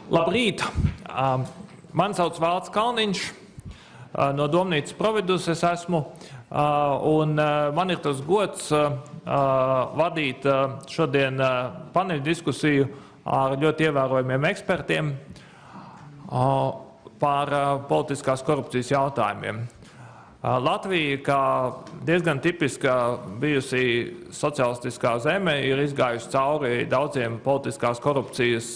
Labrīt! Mani sauc Valts Kalniņš, no Domnīcas Providus es esmu, un man ir tas gods vadīt šodien paneļu diskusiju ar ļoti ievērojumiem ekspertiem par politiskās korupcijas jautājumiem. Latvija, kā diezgan tipiska bijusi socialistiskā zeme, ir izgājusi cauri daudziem politiskās korupcijas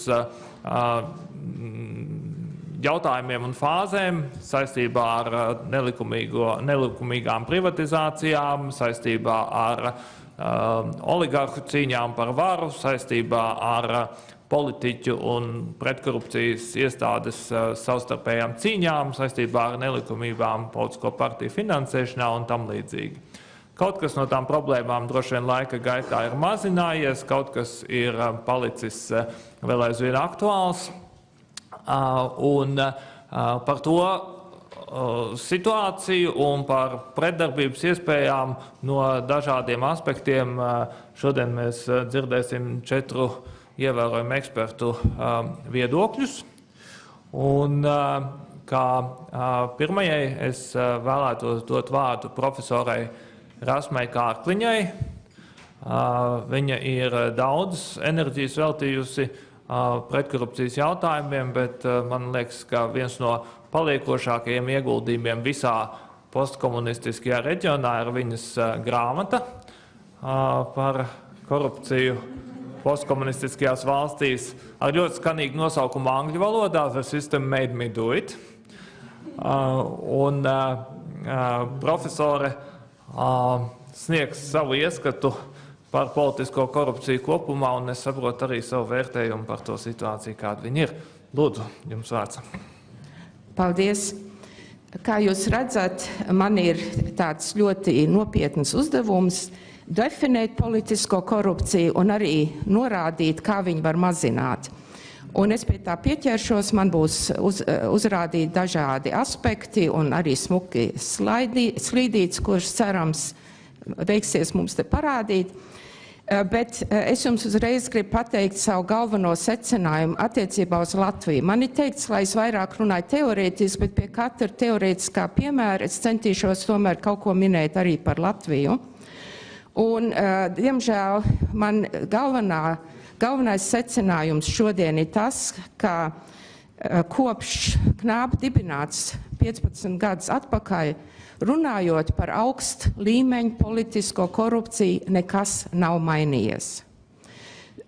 jautājumiem un fāzēm saistībā ar nelikumīgām privatizācijām, saistībā ar oligarhu cīņām par varu, saistībā ar politiķu un pretkorupcijas iestādes savstarpējām cīņām, saistībā ar nelikumībām politisko partiju finansēšanā un tam līdzīgi. Kaut kas no tām problēmām droši vien laika gaitā ir mazinājies, kaut kas ir palicis vēl aizvien aktuāls. Un par to situāciju un par pretdarbības iespējām no dažādiem aspektiem šodien mēs dzirdēsim 4 ievērojumu ekspertu viedokļus. Un kā pirmajai es vēlētos dot vārdu profesorai Rasmai Kārkliņai. Viņa ir daudz enerģijas veltījusi pretkorupcijas jautājumiem, bet man liekas, ka viens no paliekošākajiem ieguldījumiem visā postkomunistiskajā reģionā ir viņas grāmata par korupciju postkomunistiskajās valstīs ar ļoti skanīgu nosaukumu angļu valodā The System Made Me Do It. Un profesore sniegs savu ieskatu par politisko korupciju kopumā, un es saprotu arī savu vērtējumu par to situāciju, kāda viņa ir. Lūdzu, jums vārds. Paldies. Kā jūs redzat, man ir tāds ļoti nopietns uzdevums definēt politisko korupciju un arī norādīt, kā viņu var mazināt. Un es pie tā pieķeršos, man būs uzrādīt dažādi aspekti un arī smuki slīdīts, kurš cerams veiksies mums te parādīt. Bet es jums uzreiz gribu pateikt savu galveno secinājumu attiecībā uz Latviju. Man ir teikts, lai es vairāk runāju teorētiski, bet pie katra teorētiskā piemēra es centīšos tomēr kaut ko minēt arī par Latviju. Un, diemžēl, man galvenais secinājums šodien ir tas, ka kopš KNAB dibināts 15 gadus atpakaļ, runājot par augstu līmeņu politisko korupciju, nekas nav mainījies.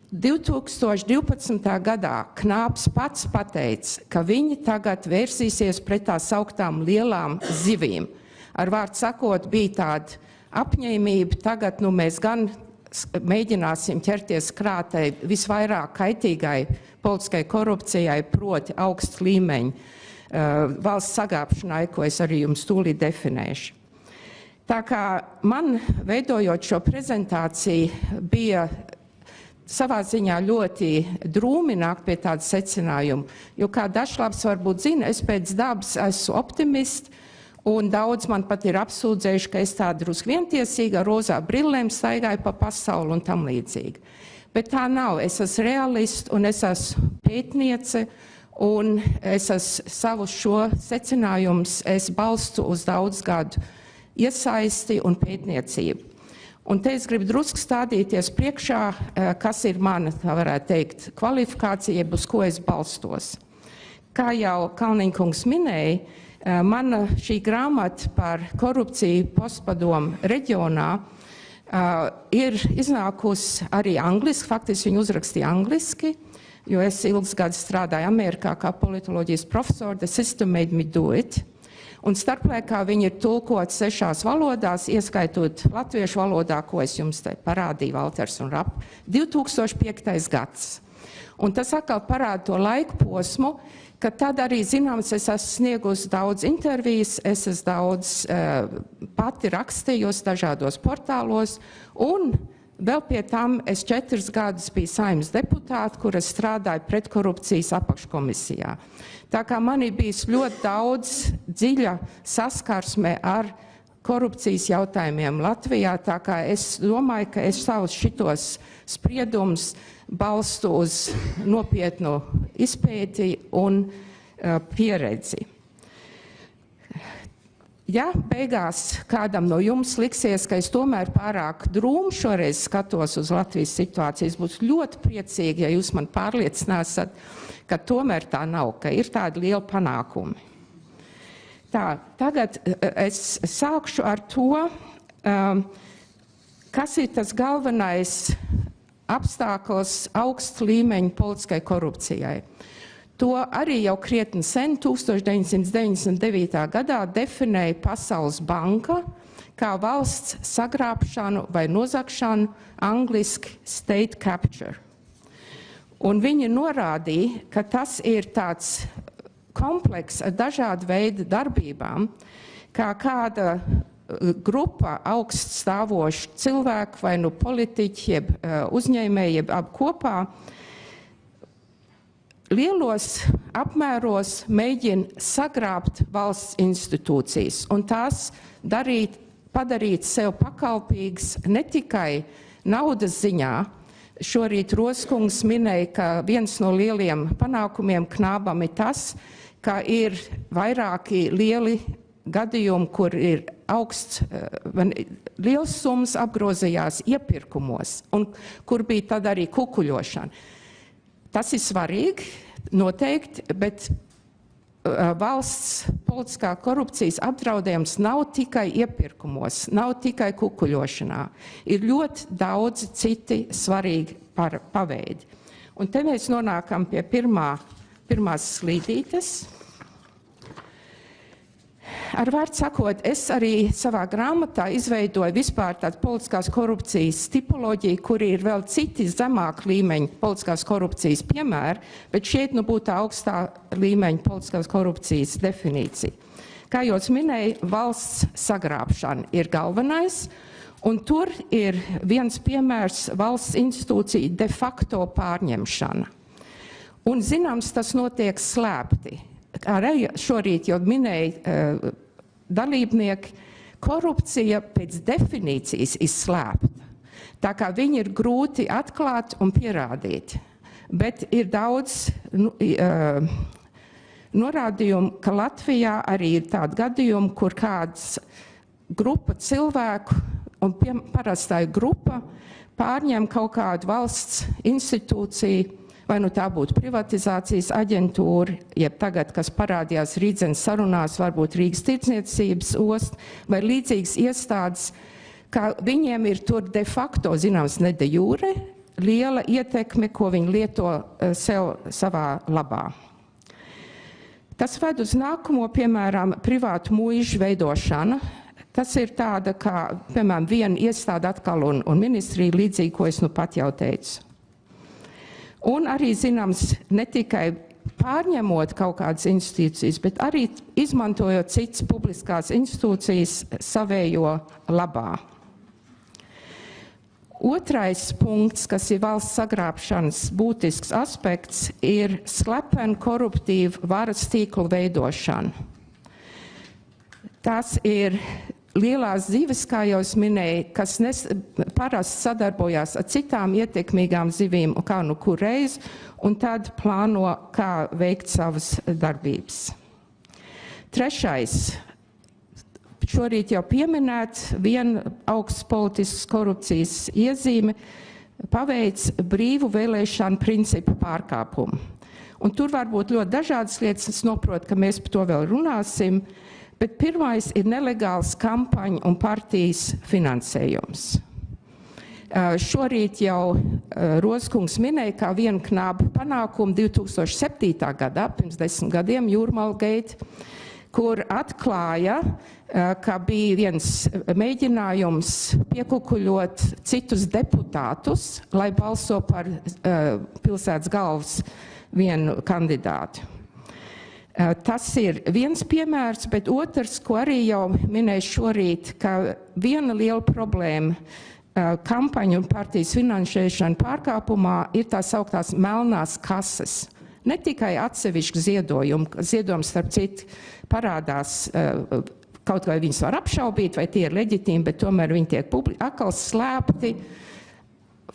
2012. gadā KNABs pats pateica, ka viņi tagad vērsīsies pret tā sauktām lielām zivīm. Ar vārdu sakot, bija tāda apņēmība, tagad mēs gan mēģināsim ķerties krātai visvairāk kaitīgai politiskai korupcijai, proti augstu līmeņu valsts sagāpšanai, ko es arī jums tūlīt definēšu. Tā kā man, veidojot šo prezentāciju, bija savā ziņā ļoti drūmi nākt pie tāda secinājuma, jo kā dažlabs varbūt zina, es pēc dabas esmu optimists, un daudz man pat ir apsūdzējuši, ka es tā drusku vientiesīga, ar rozā brillēm staigāju pa pasauli un tam līdzīgi. Bet tā nav. Es esmu realists un es esmu pētniece, un es savu šo secinājumus balstu uz daudz gadu iesaisti un pētniecību. Un te es gribu drusku stādīties priekšā, kas ir mana, tā varētu teikt, kvalifikācija, uz ko es balstos. Kā jau Kalniņš kungs minēja, mana šī grāmata par korupciju postpadomu reģionā ir iznākusi arī angliski, faktiski viņu uzrakstīja angliski, jo es ilgus gadus strādāju Amerikā kā politoloģijas profesori, The System Made Me Do It. Un starplaikā viņi ir tulkoti 6 valodās, ieskaitot latviešu valodā, ko es jums te parādīju, Valters un Rap, 2005. gads. Un tas atkal parāda to laiku posmu, ka tad arī, zināms, es esmu sniegusi daudz intervijas, es esmu daudz pati rakstījusi dažādos portālos, un vēl pie tam es 4 gadus biju Saeimas deputāte, kur es strādāju pretkorupcijas apakškomisijā. Tā kā man ir bijis ļoti daudz dziļa saskarsme ar korupcijas jautājumiem Latvijā, tā kā es domāju, ka es savus šitos spriedumus balstu uz nopietnu izpēti un pieredzi. Ja beigās kādam no jums liksies, ka es tomēr pārāk drūmi šoreiz skatos uz Latvijas situācijas, būs ļoti priecīgi, ja jūs man pārliecināsiet, ka tomēr tā nav, ka ir tādi lieli panākumi. Tā, tagad es sākšu ar to, kas ir tas galvenais apstākļus augsta līmeņa politiskai korupcijai. To arī jau krietni sen, 1999. gadā, definēja Pasaules banka kā valsts sagrābšanu vai nozagšanu, angliski state capture. Un viņi norādīja, ka tas ir tāds komplekss ar dažādu veidu darbībām, kā kāda grupa augststāvošu cilvēku vai nu politiķi, jeb uzņēmēji, jeb ap kopā, lielos apmēros mēģina sagrābt valsts institūcijas un tās padarīt sev pakalpīgas ne tikai naudas ziņā. Šorīt Roskungs minēja, ka viens no lieliem panākumiem KNABam ir tas, ka ir vairāki lieli gadījumi, kur ir liels summas apgrozījās iepirkumos un kur bija tad arī kukuļošana. Tas ir svarīgi, noteikti, bet valsts politiskā korupcijas apdraudējums nav tikai iepirkumos, nav tikai kukuļošanā. Ir ļoti daudz citi svarīgi paveidi. Un te mēs nonākam pie pirmās slīdītes. Ar vārdu sakot, es arī savā grāmatā izveidoju vispār tādu politiskās korupcijas tipoloģiju, kur ir vēl citi zemāk līmeņa politiskās korupcijas piemēri, bet šeit būtu tā augstā līmeņa politiskās korupcijas definīcija. Kā jau minēju, valsts sagrābšana ir galvenais, un tur ir viens piemērs valsts institūcija de facto pārņemšana. Un zināms, tas notiek slēpti. Arī šorīt jau minēja dalībnieki, korupcija pēc definīcijas ir slēpta. Tā kā viņi ir grūti atklāt un pierādīt. Bet ir daudz norādījumu, ka Latvijā arī ir tādi gadījumi, kur kāds grupa cilvēku, un parastai grupa, pārņem kaut kādu valsts institūciju, vai nu tā būtu privatizācijas aģentūra, jeb tagad, kas parādījās Rīdzenes sarunās, varbūt Rīgas tirdzniecības osta, vai līdzīgas iestādes, ka viņiem ir tur de facto, zināms, ne de jure, liela ietekme, ko viņi lieto savā labā. Tas ved uz nākamo, piemēram, privātu muižu veidošana. Tas ir tāda, kā, piemēram, viena iestāde atkal un ministrija līdzīgi, ko es nu pat jau teicu. Un arī, zināms, ne tikai pārņemot kaut kādas institūcijas, bet arī izmantojot citas publiskās institūcijas savējo labā. Otrais punkts, kas ir valsts sagrābšanas būtisks aspekts, ir slepena koruptīva varas tīklu veidošana. Tas ir lielās zivis, kā jau es minēju, kas parasti sadarbojās ar citām ietekmīgām zivīm, kā nu kur reiz, un tad plāno, kā veikt savas darbības. Trešais, šorīt jau pieminēts, viena augsts politiskas korupcijas iezīme paveic brīvu vēlēšanu principu pārkāpumu. Un tur var būt ļoti dažādas lietas, es saprotu, ka mēs par to vēl runāsim. Bet pirmais ir nelegāls kampaņu un partijas finansējums. Šorīt jau Roskungs minēja, kā vienu KNAB panākumu 2007. gadā, pirms 10 gadiem, Jūrmalgate, kur atklāja, ka bija viens mēģinājums piekukuļot citus deputātus, lai balso par pilsētas galvas vienu kandidātu. Tas ir viens piemērs, bet otrs, ko arī jau minēju šorīt, ka viena liela problēma kampaņu un partijas finansēšana pārkāpumā ir tā sauktās melnās kases. Ne tikai atsevišķi ziedojumi starp citu parādās kaut vai viņus var apšaubīt, vai tie ir leģitīmi, bet tomēr viņi tiek atkal slēpti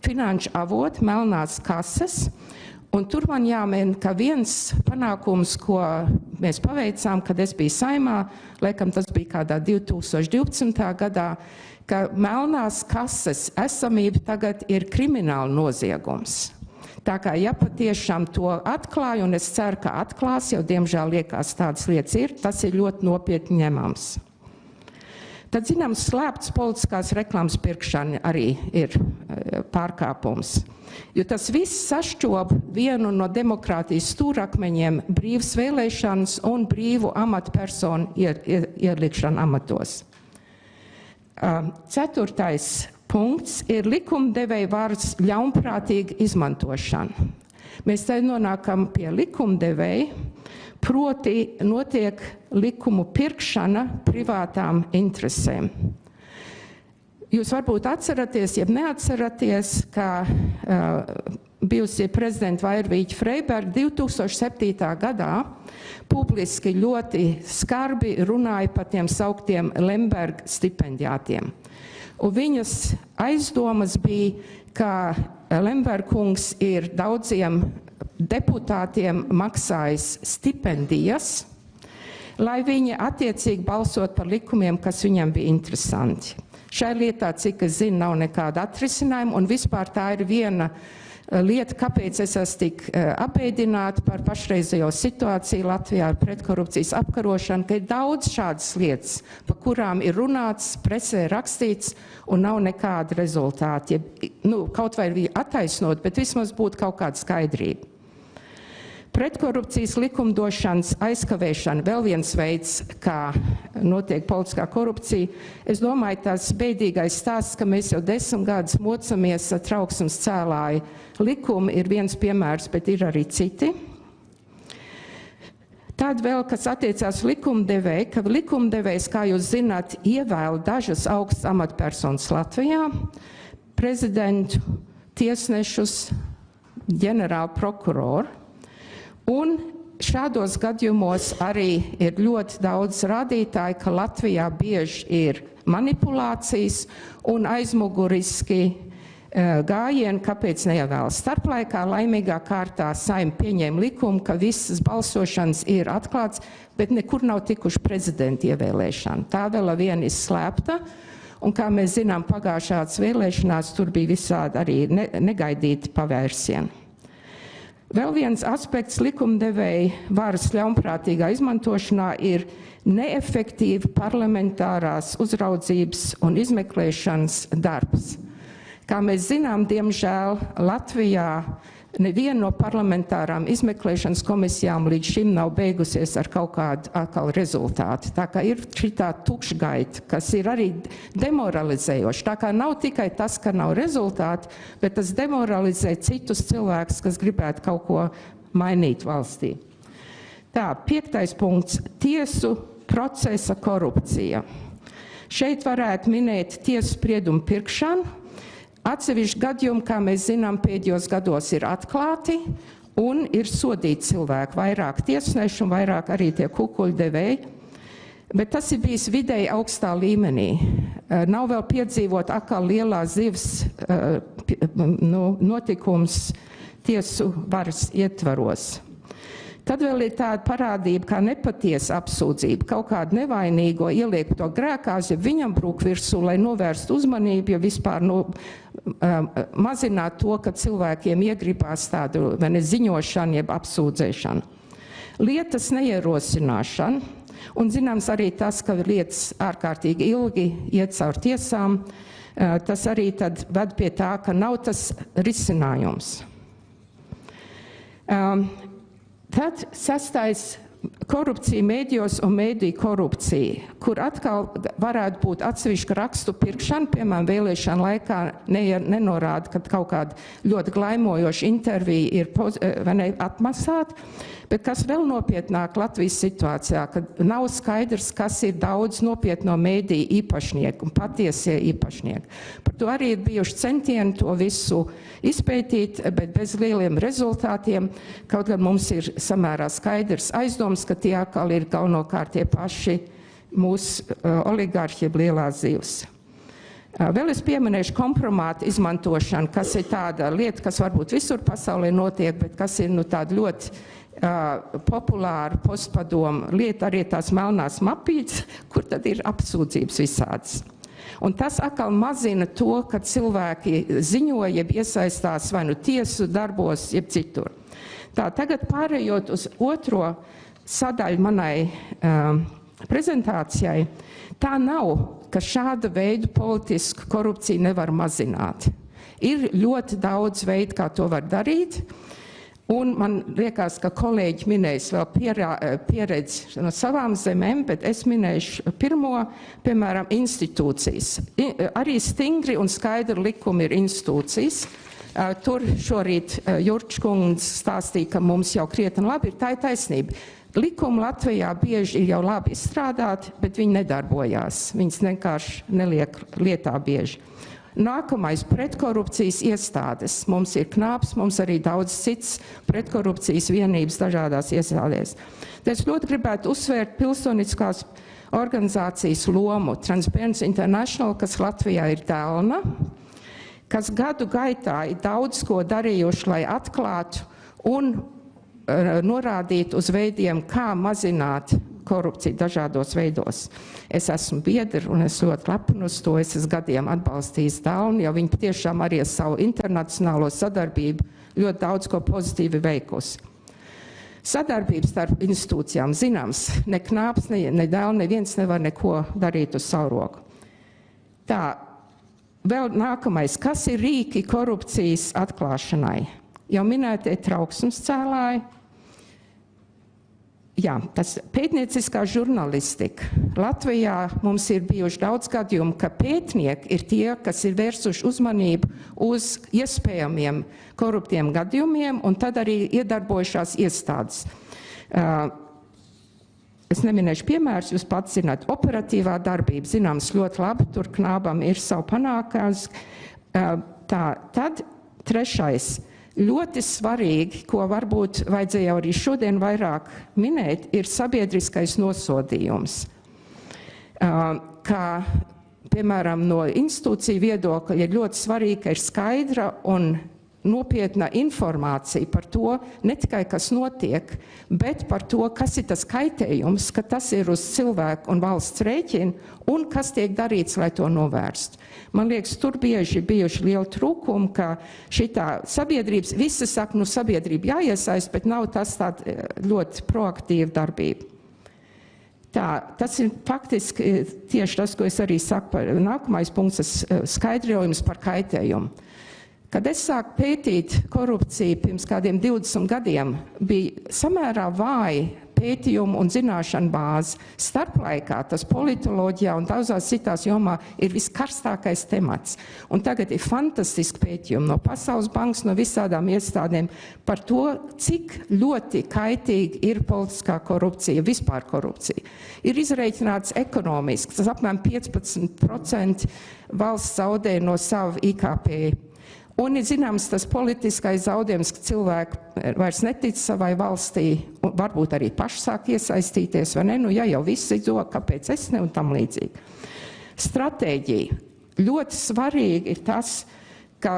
finanšu avoti, melnās kases. Un tur man jāmin, ka viens panākums, ko mēs paveicām, kad es biju Saimā, laikam tas bija kādā 2012. gadā, ka melnās kases esamība tagad ir krimināla noziegums. Tā kā, ja patiešām to atklāja, un es ceru, ka atklās, jau diemžēl liekas tādas lietas ir, tas ir ļoti nopietni ņemams. Tad, zināms, slēpts politiskās reklāmas pirkšana arī ir pārkāpums. Jo tas viss sašķob vienu no demokrātijas stūrakmeņiem - brīvas vēlēšanas un brīvu amatpersonu ielikšanu amatos. 4. punkts ir likumdevēja varas ļaunprātīga izmantošana. Mēs te nonākam pie likumdevēja, proti notiek likumu pirkšana privātām interesēm. Jūs varbūt atceraties, ja neatceraties, ka bijusie prezidenta Vairvīķa Freiberga 2007. gadā publiski ļoti skarbi runāja par tiem sauktiem Lemberga stipendiātiem. Un viņas aizdomas bija, ka Lemberga kungs ir daudziem deputātiem maksājis stipendijas, lai viņi attiecīgi balsot par likumiem, kas viņam bija interesanti. Šai lietā, cik es zinu, nav nekāda atrisinājuma, un vispār tā ir viena lieta, kāpēc es esmu tik apbēdināta par pašreizējo situāciju Latvijā ar pretkorupcijas apkarošanu, ka ir daudz šādas lietas, par kurām ir runāts, presē rakstīts, un nav nekāda rezultāta. Kaut vai ir attaisnot, bet vismaz būtu kaut kāda skaidrība. Pretkorupcijas likumdošanas aizkavēšana, vēl viens veids, kā notiek politiskā korupcija. Es domāju, tas beidīgais stāsts, ka mēs jau 10 gadus mocamies ar trauksmes cēlāju likumu, ir viens piemērs, bet ir arī citi. Tad vēl, kas attiecās likumdevēju, ka likumdevējs, kā jūs zināt, ievēl dažas augstas amatpersonas Latvijā, prezidentu, tiesnešus, ģenerālu prokuroru. Un šādos gadījumos arī ir ļoti daudz rādītāju, ka Latvijā bieži ir manipulācijas un aizmuguriski gājieni, kāpēc neievēlas. Starplaikā laimīgā kārtā Saeima pieņēma likumu, ka visas balsošanas ir atklāts, bet nekur nav tikuši prezidenta ievēlēšana. Tā vēl viena ir slēpta, un kā mēs zinām, pagājušās vēlēšanās tur bija visādi arī negaidīti pavērsieni. Vēl viens aspekts likumdevēja varas ļaunprātīgā izmantošanā ir neefektīva parlamentārās uzraudzības un izmeklēšanas darbs. Kā mēs zinām, diemžēl Latvijā neviena no parlamentārām izmeklēšanas komisijām līdz šim nav beigusies ar kaut kādu atkal rezultātu. Tā kā ir šitā tukšgaita, kas ir arī demoralizējoši. Tā kā nav tikai tas, ka nav rezultāti, bet tas demoralizē citus cilvēkus, kas gribētu kaut ko mainīt valstī. Tā, 5. punkts - tiesu procesa korupcija. Šeit varētu minēt tiesu spriedumu pirkšanu. Atsevišķi gadījumi, kā mēs zinām, pēdējos gados ir atklāti un ir sodīti cilvēki, vairāk tiesneši un vairāk arī tie kukuļdevēji. Bet tas ir bijis vidēji augstā līmenī. Nav vēl piedzīvot atkal lielā zivs notikums tiesu varas ietvaros. Tad vēl ir tāda parādība kā nepatiesa apsūdzība. Kaut kādu nevainīgo ieliek to grēkās, ja viņam brūk virsū, lai novērstu uzmanību, ja vispār mazināt to, ka cilvēkiem iegribās tādu ziņošanu, jeb apsūdzēšanu. Lietas neierosināšana, un zināms arī tas, ka lietas ārkārtīgi ilgi iet caur tiesām, tas arī tad ved pie tā, ka nav tas risinājums. Tad 6. korupcija mēdījos un mēdīju korupcija, kur atkal varētu būt atsevišķa rakstu pirkšana, piemēram, vēlēšana laikā nenorāda, ka kaut kāda ļoti glaimojoša intervija ir atmasāta, bet kas vēl nopietnāk Latvijas situācijā, kad nav skaidrs, kas ir daudz nopietno mēdīju īpašnieku un patiesie īpašnieki. Par to arī ir bijuši centieni to visu izpētīt, bet bez lieliem rezultātiem, kaut gan mums ir samērā skaidrs aizdoms, ka tie atkal ir galvenokārt tie paši mūsu oligārhi lielās zivs. Vēl es pieminēšu kompromātu izmantošanu, kas ir tāda lieta, kas varbūt visur pasaulē notiek, bet kas ir tāda ļoti populāra postpadoma lieta, arī tās melnās mapītes, kur tad ir apsūdzības visādas. Un tas atkal mazina to, ka cilvēki ziņo, jeb iesaistās vai nu tiesu darbos, jeb citur. Tā, tagad pārējot uz otro sadaļu manai prezentācijai, tā nav, ka šāda veida politisku korupciju nevar mazināt. Ir ļoti daudz veidu, kā to var darīt, un man liekas, ka kolēģi minēs vēl pieredzi no savām zemēm, bet es minēšu pirmo, piemēram, institūcijas. Arī stingri un skaidri likumi ir institūcijas. Tur šorīt Jurčkungs stāstīja, ka mums jau krietni labi ir, tā ir taisnība. Likumi Latvijā bieži ir jau labi izstrādāti, bet viņi nedarbojās. Viņas vienkārši neliek lietā bieži. Nākamais pretkorupcijas iestādes. Mums ir KNAB, mums arī daudz cits pretkorupcijas vienības dažādās iestādēs. Es ļoti gribētu uzsvērt pilsoniskās organizācijas lomu. Transparency International, kas Latvijā ir Telna, kas gadu gaitā ir daudz ko darījuši, lai atklātu un norādīt uz veidiem, kā mazināt korupciju dažādos veidos. Es esmu biedra un es ļoti lepnu uz to, es esmu gadiem atbalstījis Telnu, jo viņi tiešām arī ar savu internacionālo sadarbību ļoti daudz ko pozitīvi veikusi. Sadarbības starp institūcijām zināms, ne KNAB, ne Telna, neviens nevar neko darīt uz savu roku. Tā, vēl nākamais, kas ir rīki korupcijas atklāšanai? Jau minētie trauksmes cēlāji. Jā, tas pētnieciskā žurnalistika. Latvijā mums ir bijuši daudz gadījumu, ka pētnieki ir tie, kas ir vērsuši uzmanību uz iespējamiem koruptiem gadījumiem, un tad arī iedarbojušās iestādes. Es neminēšu piemērus, jūs pats zināt, operatīvā darbība, zināms, ļoti labi, tur KNABam ir savu panākums. Tad trešais. Ļoti svarīgi, ko varbūt vajadzēja arī šodien vairāk minēt, ir sabiedriskais nosodījums. Kā, piemēram, no institūciju viedokļa ir ļoti svarīgi, ka ir skaidra un nopietna informācija par to, ne tikai kas notiek, bet par to, kas ir tas kaitējums, ka tas ir uz cilvēku un valsts rēķina un kas tiek darīts, lai to novērstu. Man liekas, tur bieži bijuši lieli trūkumi, ka šitā sabiedrības, visi saka, nu sabiedrība jāiesaist, bet nav tas tāda ļoti proaktīva darbība. Tā, tas ir faktiski tieši tas, ko es arī saku par nākamais punkts, skaidrojums par kaitējumu. Kad es sāku pētīt korupciju pirms kādiem 20 gadiem, bija samērā vāji pētījumu un zināšanu bāzi. Starplaikā tas politoloģijā un daudzās citās jomā ir viskarstākais temats. Un tagad ir fantastiski pētījumi no Pasaules bankas, no visādām iestādēm par to, cik ļoti kaitīgi ir politiskā korupcija, vispār korupcija. Ir izreikināts ekonomiski, tas apmēram 15% valsts zaudē no sava IKP. Un ir zināms tas politiskais zaudējums, ka cilvēki vairs netic savai valstī, un varbūt arī paši sāk iesaistīties, vai ne? Nu, ja jau visi dzīvo, kāpēc es ne un tam līdzīgi. Stratēģija. Ļoti svarīgi ir tas, ka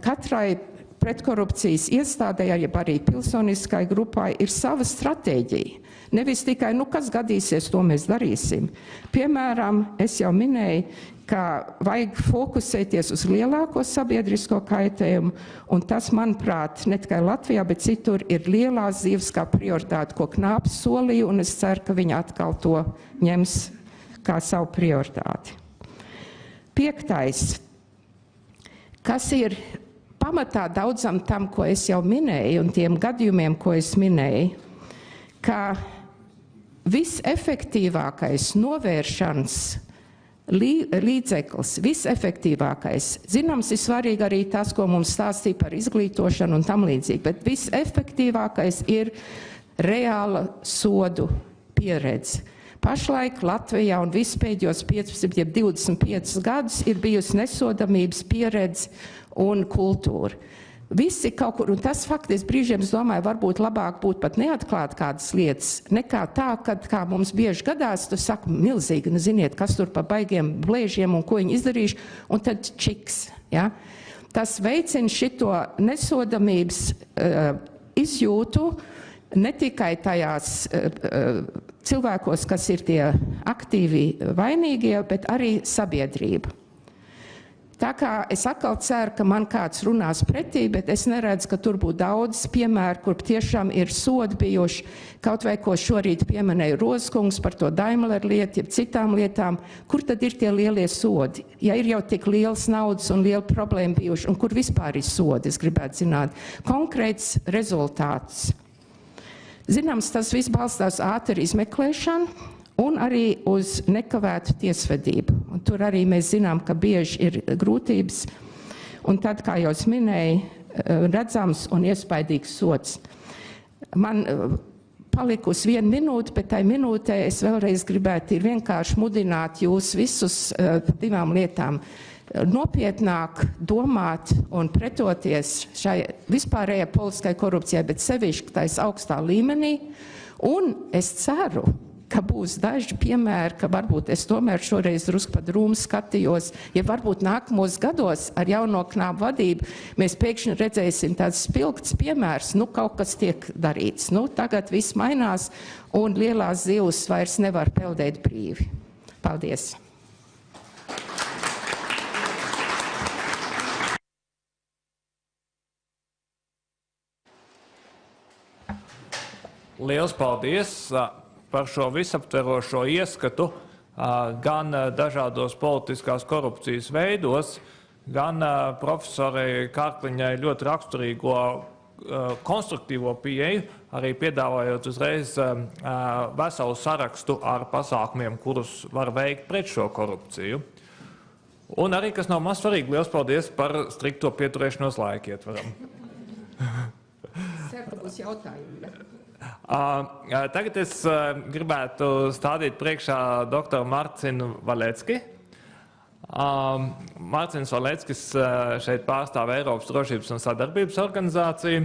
katrai pretkorupcijas iestādē, arī pilsoniskai grupai, ir sava stratēģija. Nevis tikai, nu, kas gadīsies, to mēs darīsim. Piemēram, es jau minēju, ka vajag fokusēties uz lielāko sabiedrisko kaitējumu, un tas, manuprāt, ne tikai Latvijā, bet citur ir lielās zivs kā prioritāte, ko KNAB solīja, un es ceru, ka viņi atkal to ņems kā savu prioritāti. 5. Kas ir pamatā daudzam tam, ko es jau minēju, un tiem gadījumiem, ko es minēju, ka visefektīvākais novēršanas līdzeklis, visefektīvākais. Zināms, ir svarīgi arī tas, ko mums stāstīja par izglītošanu un tam līdzīgi, bet visefektīvākais ir reāla sodu pieredze. Pašlaik Latvijā un vispēdējos 15, 25 gadus ir bijusi nesodamības pieredze un kultūra. visi kaut kur, un tas faktiski brīžiem, es domāju, varbūt labāk būtu pat neatklāt kādas lietas, nekā tā, kad, kā mums bieži gadās, tu saki, milzīgi, nu ziniet, kas tur pa baigiem blēžiem un ko viņi izdarījuši, un tad čiks, ja? Tas veicina šito nesodamības izjūtu ne tikai tajās cilvēkos, kas ir tie aktīvi vainīgie, bet arī sabiedrība. Tā kā es atkal ceru, ka man kāds runās pretī, bet es neredzu, ka tur būtu daudz piemēru, kur tiešām ir sodi bijuši, kaut vai ko šorīt pieminēja Rozkungs par to Daimler lietu, jeb citām lietām, kur tad ir tie lielie sodi? Ja ir jau tik liels naudas un liela problēma bijuši, un kur vispār ir sodi, es gribētu zināt, konkrēts rezultāts. Zināms, tas viss balstās ātri izmeklēšanu, un arī uz nekavētu tiesvedību. Un tur arī mēs zinām, ka bieži ir grūtības, un tad, kā jau es minēju, redzams un iespaidīgs sods. Man palikusi 1 minūte, bet tai minūtē es vēlreiz gribētu vienkārši mudināt jūs visus 2 lietām. Nopietnāk domāt un pretoties šai vispārējai politiskai korupcijai, bet sevišķi tais augstā līmenī, un es ceru, ka būs daži piemēri, ka varbūt es tomēr šoreiz drusku pa drūmu skatījos, ja varbūt nākamos gados ar jauno KNAB vadību mēs pēkšņi redzēsim tāds spilgts piemērs, nu kaut kas tiek darīts. Nu, tagad viss mainās un lielās zivs vairs nevar peldēt brīvi. Paldies! Liels paldies par šo visaptverošo ieskatu gan dažādos politiskās korupcijas veidos, gan profesorai Kalniņai ļoti raksturīgo konstruktīvo pieeju, arī piedāvājot uzreiz veselu sarakstu ar pasākumiem, kurus var veikt pret šo korupciju. Un arī, kas nav maz svarīgi, liels paldies par strikto pieturēšanos laika ietvaram. Ceru, ka būs jautājumi. Tagad es gribētu stādīt priekšā doktoru Marcinu Valecki. Marcins Valeckis šeit pārstāv Eiropas drošības un sadarbības organizāciju.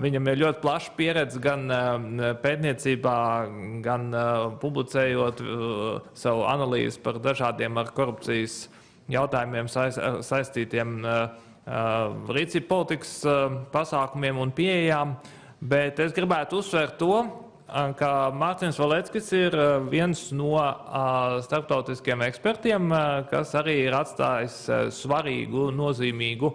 Viņam ir ļoti plaša pieredze gan pētniecībā, gan publicējot savu analīzi par dažādiem ar korupcijas jautājumiem saistītiem rīcību politikas pasākumiem un pieejām. Bet es gribētu uzsvērt to, ka Marcins Valeckis ir viens no starptautiskiem ekspertiem, kas arī ir atstājis svarīgu, nozīmīgu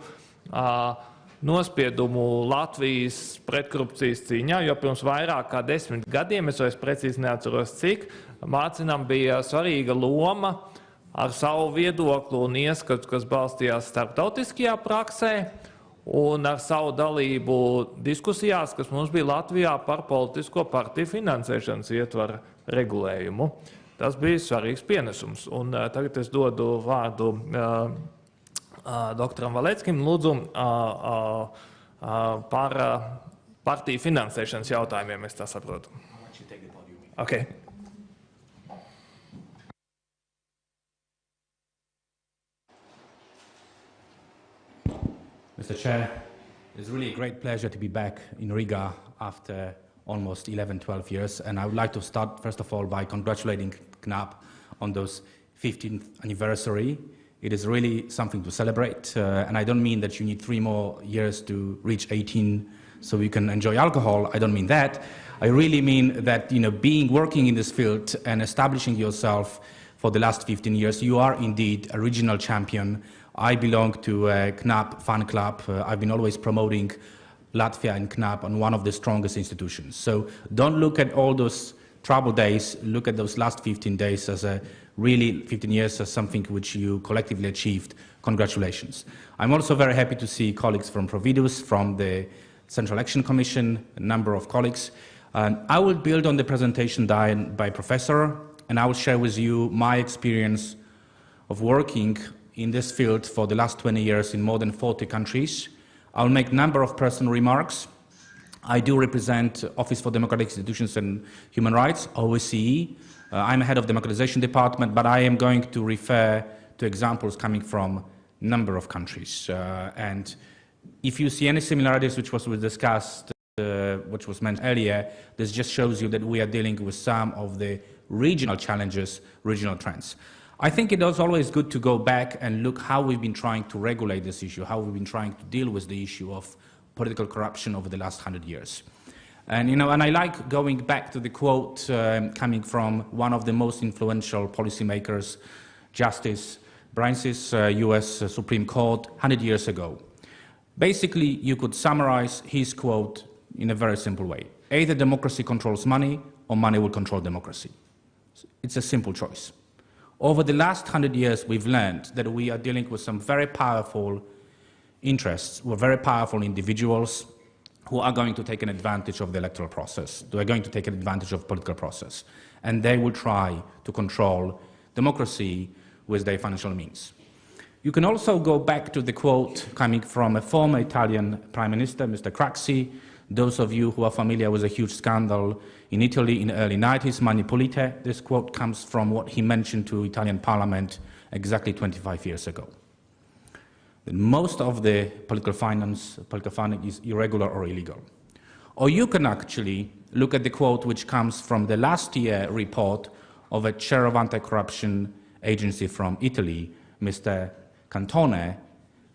nospiedumu Latvijas pretkorupcijas cīņā, jo pirms vairāk kā 10 gadiem, es vairs precīzi neatceros cik, Marcinam bija svarīga loma ar savu viedokli un ieskatu, kas balstījās starptautiskajā praksē, un ar savu dalību diskusijās, kas mums bija Latvijā par politisko partiju finansēšanas ietvaru regulējumu. Tas bija svarīgs pienesums. Un tagad es dodu vārdu doktoram Valeckim, lūdzu, par partiju finansēšanas jautājumiem, es tā saprotu. Okay. Mr. Chair, it's really a great pleasure to be back in Riga after almost 11-12 years. And I would like to start, first of all, by congratulating KNAB on those 15th anniversary. It is really something to celebrate. And I don't mean that you need 3 more years to reach 18 so you can enjoy alcohol. I don't mean that. I really mean that, working in this field and establishing yourself for the last 15 years, you are indeed a regional champion. I belong to a KNAB fan club. I've been always promoting Latvia and KNAB on one of the strongest institutions. So don't look at all those troubled days, look at those last 15 days as a really 15 years as something which you collectively achieved. Congratulations. I'm also very happy to see colleagues from Providus, from the Central Election Commission, a number of colleagues. I will build on the presentation done by Professor, and I will share with you my experience of working in this field for the last 20 years in more than 40 countries. I'll make a number of personal remarks. I do represent Office for Democratic Institutions and Human Rights, OSCE. I'm head of the Democratization Department, but I am going to refer to examples coming from a number of countries. And if you see any similarities which was discussed, which was mentioned earlier, this just shows you that we are dealing with some of the regional challenges, regional trends. I think it is always good to go back and look how we've been trying to regulate this issue, how we've been trying to deal with the issue of political corruption over the last 100 years. And, and I like going back to the quote coming from one of the most influential policymakers, Justice Brance's US Supreme Court 100 years ago. Basically, you could summarize his quote in a very simple way. Either democracy controls money or money will control democracy. It's a simple choice. Over the last 100 years, we've learned that we are dealing with some very powerful interests, or very powerful individuals who are going to take an advantage of the electoral process. They are going to take an advantage of political process. And they will try to control democracy with their financial means. You can also go back to the quote coming from a former Italian Prime Minister, Mr. Craxi. Those of you who are familiar with a huge scandal in Italy in the early 90s, Mani Pulite, this quote comes from what he mentioned to Italian Parliament exactly 25 years ago. That most of the political funding is irregular or illegal. Or you can actually look at the quote which comes from the last year report of a chair of anti-corruption agency from Italy, Mr. Cantone,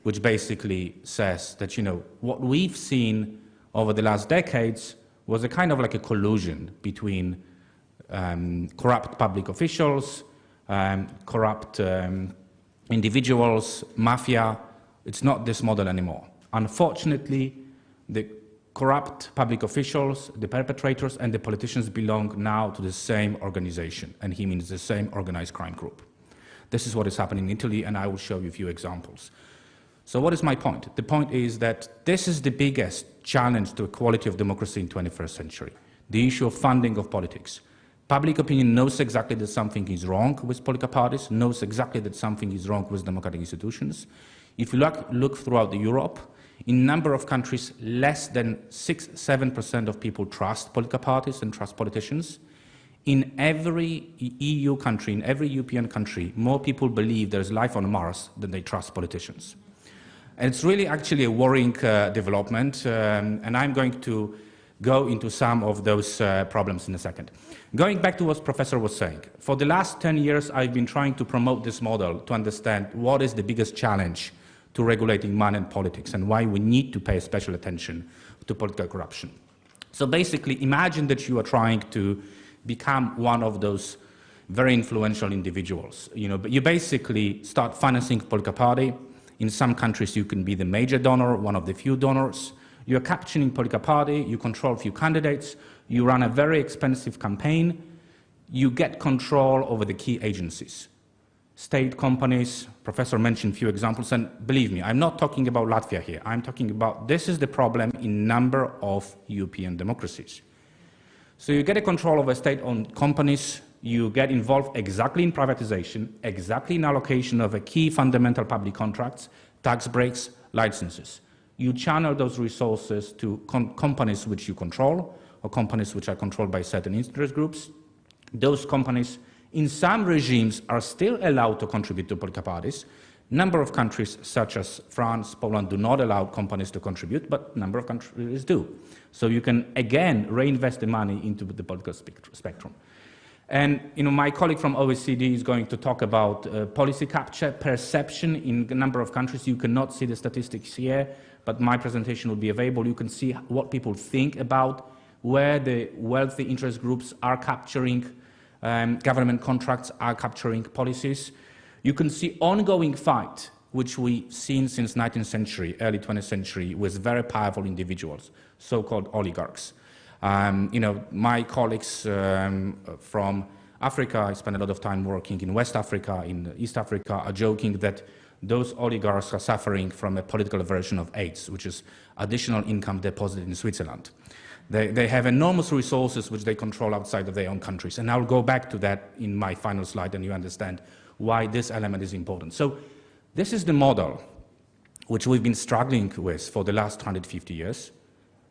which basically says that, what we've seen over the last decades was a kind of like a collusion between corrupt public officials, corrupt individuals, mafia. It's not this model anymore. Unfortunately, the corrupt public officials, the perpetrators, and the politicians belong now to the same organization, and he means the same organized crime group. This is what is happening in Italy, and I will show you a few examples. So what is my point? The point is that this is the biggest challenge to the quality of democracy in the 21st century, the issue of funding of politics. Public opinion knows exactly that something is wrong with political parties, knows exactly that something is wrong with democratic institutions. If you look throughout Europe, in a number of countries, less than 6–7% of people trust political parties and trust politicians. In every EU country, in every European country, more people believe there's life on Mars than they trust politicians. And it's really actually a worrying development, and I'm going to go into some of those problems in a second. Going back to what Professor was saying, for the last 10 years I've been trying to promote this model to understand what is the biggest challenge to regulating money and politics and why we need to pay special attention to political corruption. So basically, imagine that you are trying to become one of those very influential individuals. But you basically start financing a political party. In some countries, you can be the major donor, one of the few donors. You're capturing a political party, you control a few candidates, you run a very expensive campaign, you get control over the key agencies. State companies, Professor mentioned a few examples, and believe me, I'm not talking about Latvia here. I'm talking about this is the problem in a number of European democracies. So you get a control over state-owned companies, you get involved exactly in privatization, exactly in allocation of a key fundamental public contracts, tax breaks, licenses. You channel those resources to companies which you control, or companies which are controlled by certain interest groups. Those companies, in some regimes, are still allowed to contribute to political parties. Number of countries, such as France, Poland, do not allow companies to contribute, but a number of countries do. So you can, again, reinvest the money into the political spectrum. And my colleague from OECD is going to talk about policy capture, perception in a number of countries. You cannot see the statistics here, but my presentation will be available. You can see what people think about where the wealthy interest groups are capturing government contracts, are capturing policies. You can see ongoing fight, which we've seen since 19th century, early 20th century, with very powerful individuals, so-called oligarchs. My colleagues from Africa, I spend a lot of time working in West Africa, in East Africa, are joking that those oligarchs are suffering from a political version of AIDS, which is additional income deposited in Switzerland. They have enormous resources which they control outside of their own countries. And I'll go back to that in my final slide, and you understand why this element is important. So this is the model which we've been struggling with for the last 150 years.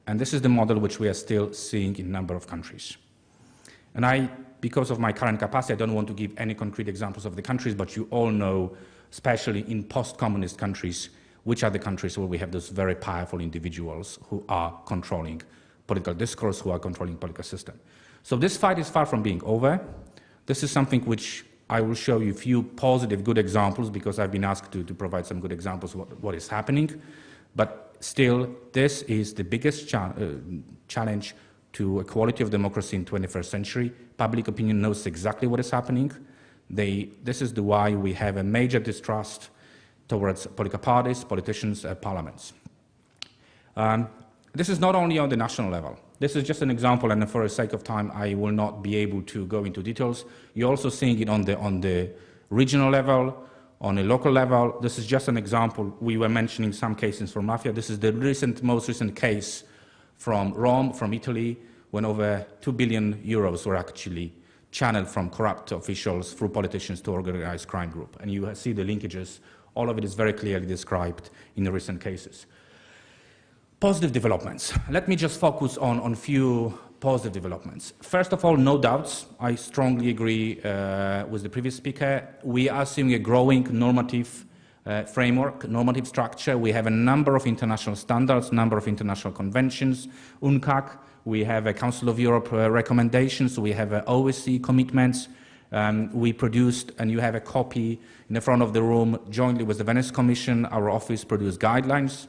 And this is the model which we are still seeing in a number of countries. And because of my current capacity, I don't want to give any concrete examples of the countries, but you all know, especially in post-communist countries, which are the countries where we have those very powerful individuals who are controlling political discourse, who are controlling political system. So this fight is far from being over. This is something which I will show you a few positive, good examples, because I've been asked to provide some good examples of what is happening. But still, this is the biggest challenge to equality of democracy in 21st century. Public opinion knows exactly what is happening. This is why we have a major distrust towards political parties, politicians, parliaments. This is not only on the national level. This is just an example, and for the sake of time, I will not be able to go into details. You're also seeing it on the regional level, on a local level. This is just an example. We were mentioning some cases from mafia. This is the most recent case from Rome, from Italy, when over 2 billion euros were actually channeled from corrupt officials through politicians to organized crime group. And you see the linkages. All of it is very clearly described in the recent cases. Positive developments. Let me just focus on a few positive developments. First of all, no doubts. I strongly agree with the previous speaker. We are seeing a growing normative framework, normative structure. We have a number of international standards, number of international conventions, UNCAC. We have a Council of Europe recommendations. We have OSCE commitments. We produced, and you have a copy in the front of the room, jointly with the Venice Commission. Our office produced guidelines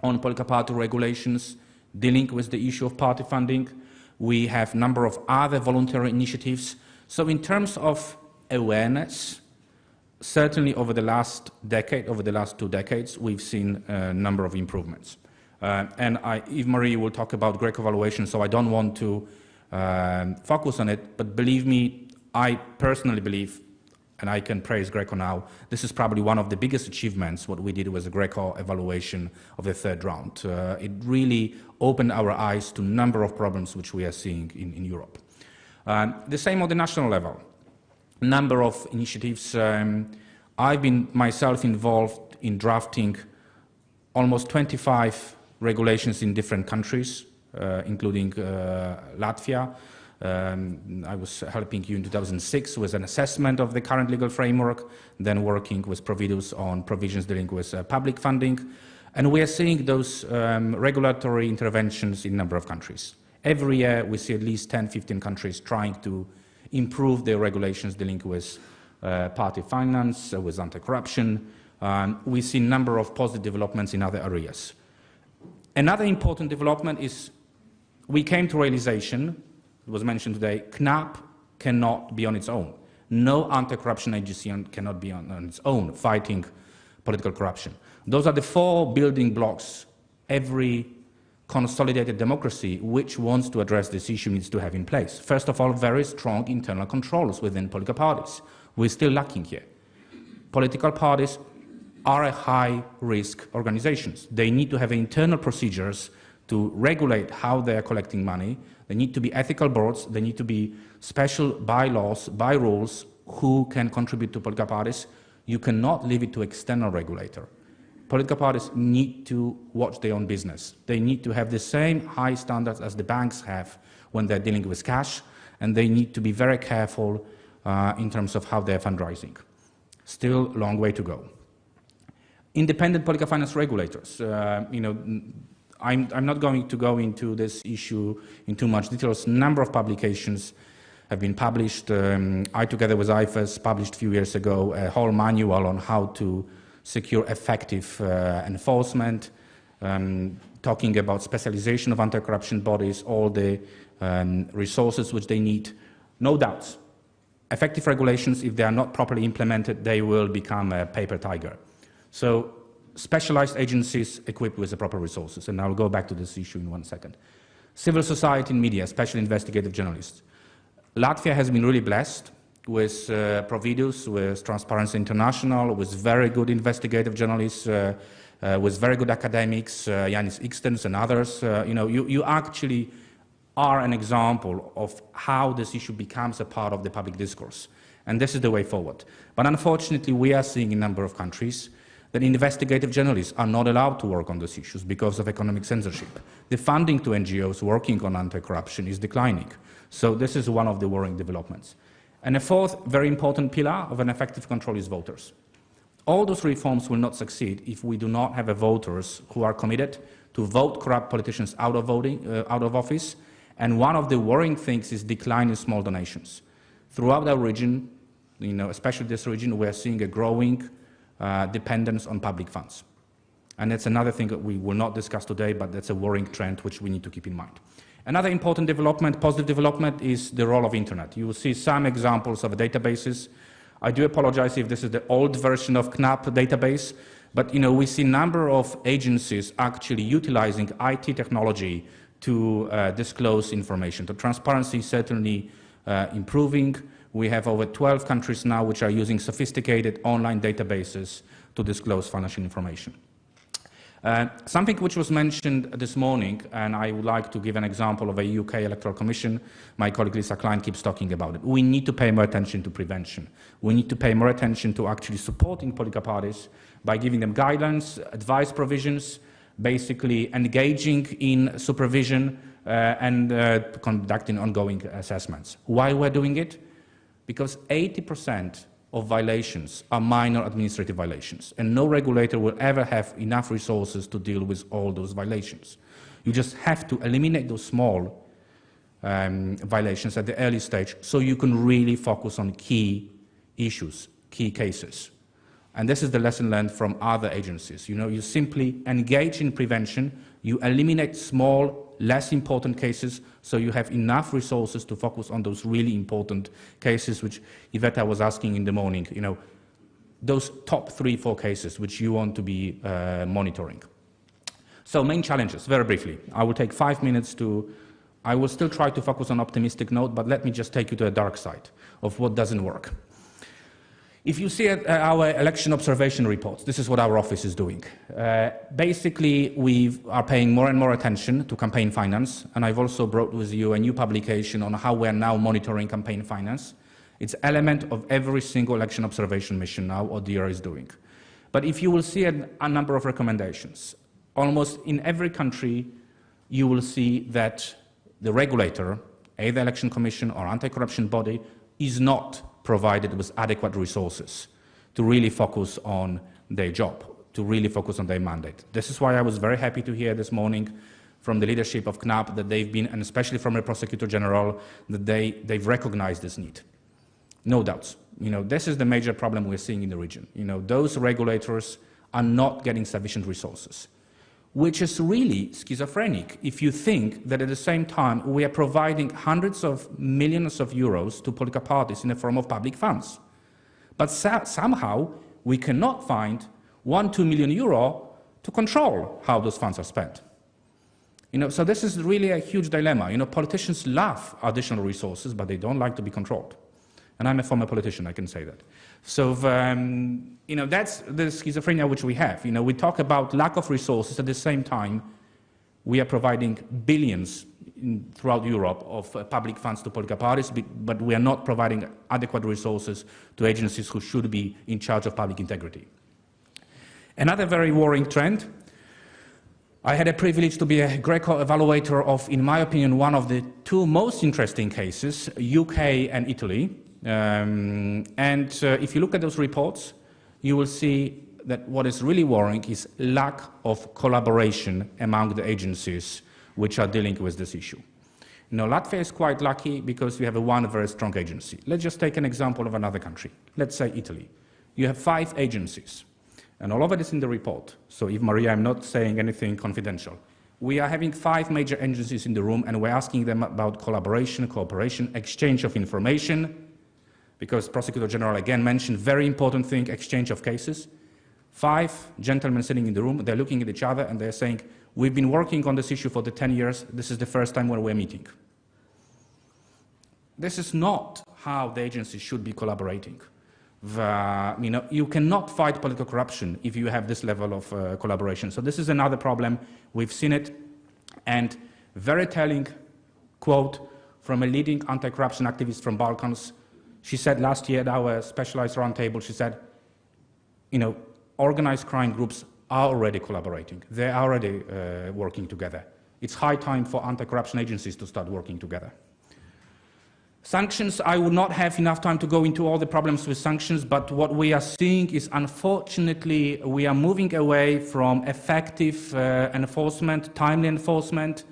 on political party regulations, dealing with the issue of party funding. We have a number of other voluntary initiatives. So in terms of awareness, certainly over the last decade, over the last 2 decades, we've seen a number of improvements. And Yves-Marie will talk about Greco evaluation, so I don't want to focus on it, but believe me, I personally believe, and I can praise Greco now, this is probably one of the biggest achievements, what we did with the Greco evaluation of the 3rd round. It really opened our eyes to a number of problems which we are seeing in Europe. The same on the national level. Number of initiatives. I've been myself involved in drafting almost 25 regulations in different countries, including Latvia. I was helping you in 2006 with an assessment of the current legal framework, then working with Providus on provisions dealing with public funding. And we are seeing those regulatory interventions in a number of countries. Every year we see at least 10, 15 countries trying to improve their regulations dealing with party finance, with anti-corruption. We see a number of positive developments in other areas. Another important development is we came to realization, it was mentioned today, KNAB cannot be on its own. No anti-corruption agency cannot be on its own fighting political corruption. Those are the 4 building blocks every consolidated democracy which wants to address this issue needs to have in place. First of all, very strong internal controls within political parties. We're still lacking here. Political parties are high-risk organizations. They need to have internal procedures to regulate how they are collecting money. There need to be ethical boards. There need to be special bylaws, by rules, who can contribute to political parties. You cannot leave it to external regulator. Political parties need to watch their own business. They need to have the same high standards as the banks have when they're dealing with cash, and they need to be very careful in terms of how they're fundraising. Still a long way to go. Independent political finance regulators. I'm not going to go into this issue in too much details. A number of publications have been published. I, together with IFES, published a few years ago a whole manual on how to secure effective enforcement, talking about specialization of anti-corruption bodies, all the resources which they need. No doubts. Effective regulations, if they are not properly implemented, they will become a paper tiger. So specialized agencies equipped with the proper resources, and I'll go back to this issue in 1 second. Civil society and media, especially investigative journalists. Latvia has been really blessed with Providus, with Transparency International, with very good investigative journalists, with very good academics, Yanis Ikstens and others. You actually are an example of how this issue becomes a part of the public discourse. And this is the way forward. But unfortunately, we are seeing in a number of countries that investigative journalists are not allowed to work on those issues because of economic censorship. The funding to NGOs working on anti-corruption is declining. So this is one of the worrying developments. And a fourth very important pillar of an effective control is voters. all those reforms will not succeed if we do not have voters who are committed to vote corrupt politicians out of office. And one of the worrying things is decline in small donations. Throughout our region, especially this region, we are seeing a growing dependence on public funds. And that's another thing that we will not discuss today, but that's a worrying trend which we need to keep in mind. Another important development, positive development, is the role of internet. You will see some examples of databases. I do apologize if this is the old version of KNAB database, but we see a number of agencies actually utilizing IT technology to disclose information. The transparency is certainly improving. We have over 12 countries now which are using sophisticated online databases to disclose financial information. Something which was mentioned this morning, and I would like to give an example of a UK Electoral Commission. My colleague Lisa Klein keeps talking about it. We need to pay more attention to prevention. We need to pay more attention to actually supporting political parties by giving them guidance, advice provisions, basically engaging in supervision and conducting ongoing assessments. Why we're doing it? Because 80% of violations are minor administrative violations, and no regulator will ever have enough resources to deal with all those violations. You just have to eliminate those small violations at the early stage so you can really focus on key issues, key cases. And this is the lesson learned from other agencies. You simply engage in prevention, you eliminate small, less important cases, so you have enough resources to focus on those really important cases, which Iveta was asking in the morning, those top 3-4 cases which you want to be monitoring. So main challenges, very briefly. I will take 5 minutes I will still try to focus on optimistic note, but let me just take you to the dark side of what doesn't work. If you see our election observation reports, this is what our office is doing. Basically, we are paying more and more attention to campaign finance, and I've also brought with you a new publication on how we're now monitoring campaign finance. It's an element of every single election observation mission now, what DER is doing. But if you will see a number of recommendations, almost in every country, you will see that the regulator, either election commission or anti-corruption body, is not provided with adequate resources to really focus on their job, to really focus on their mandate. This is why I was very happy to hear this morning from the leadership of KNAB that they've been, and especially from the Prosecutor General, that they've recognized this need. No doubts. This is the major problem we're seeing in the region. Those regulators are not getting sufficient resources, which is really schizophrenic if you think that at the same time we are providing hundreds of millions of euros to political parties in the form of public funds. But somehow we cannot find 1-2 million euro to control how those funds are spent. So this is really a huge dilemma. Politicians love additional resources, but they don't like to be controlled. And I'm a former politician, I can say that. So, that's the schizophrenia which we have. We talk about lack of resources. At the same time, we are providing billions throughout Europe of public funds to political parties, but we are not providing adequate resources to agencies who should be in charge of public integrity. Another very worrying trend. I had a privilege to be a Greco evaluator of, in my opinion, one of the 2 most interesting cases, UK and Italy. If you look at those reports, you will see that what is really worrying is lack of collaboration among the agencies which are dealing with this issue. Latvia is quite lucky because we have one very strong agency. Let's just take an example of another country. Let's say Italy. You have 5 agencies, and all of it is in the report. So if Maria, I'm not saying anything confidential. We are having 5 major agencies in the room, and we're asking them about collaboration, cooperation, exchange of information, because Prosecutor General again mentioned very important thing, exchange of cases. 5 gentlemen sitting in the room, they're looking at each other and they're saying, we've been working on this issue for the 10 years, this is the first time when we're meeting. This is not how the agencies should be collaborating. You cannot fight political corruption if you have this level of collaboration. So this is another problem, we've seen it, and very telling quote from a leading anti-corruption activist from Balkans. She said last year at our specialized roundtable, she said, organized crime groups are already collaborating. They are already working together. It's high time for anti-corruption agencies to start working together. Sanctions, I would not have enough time to go into all the problems with sanctions, but what we are seeing is, unfortunately, we are moving away from effective enforcement, timely enforcement,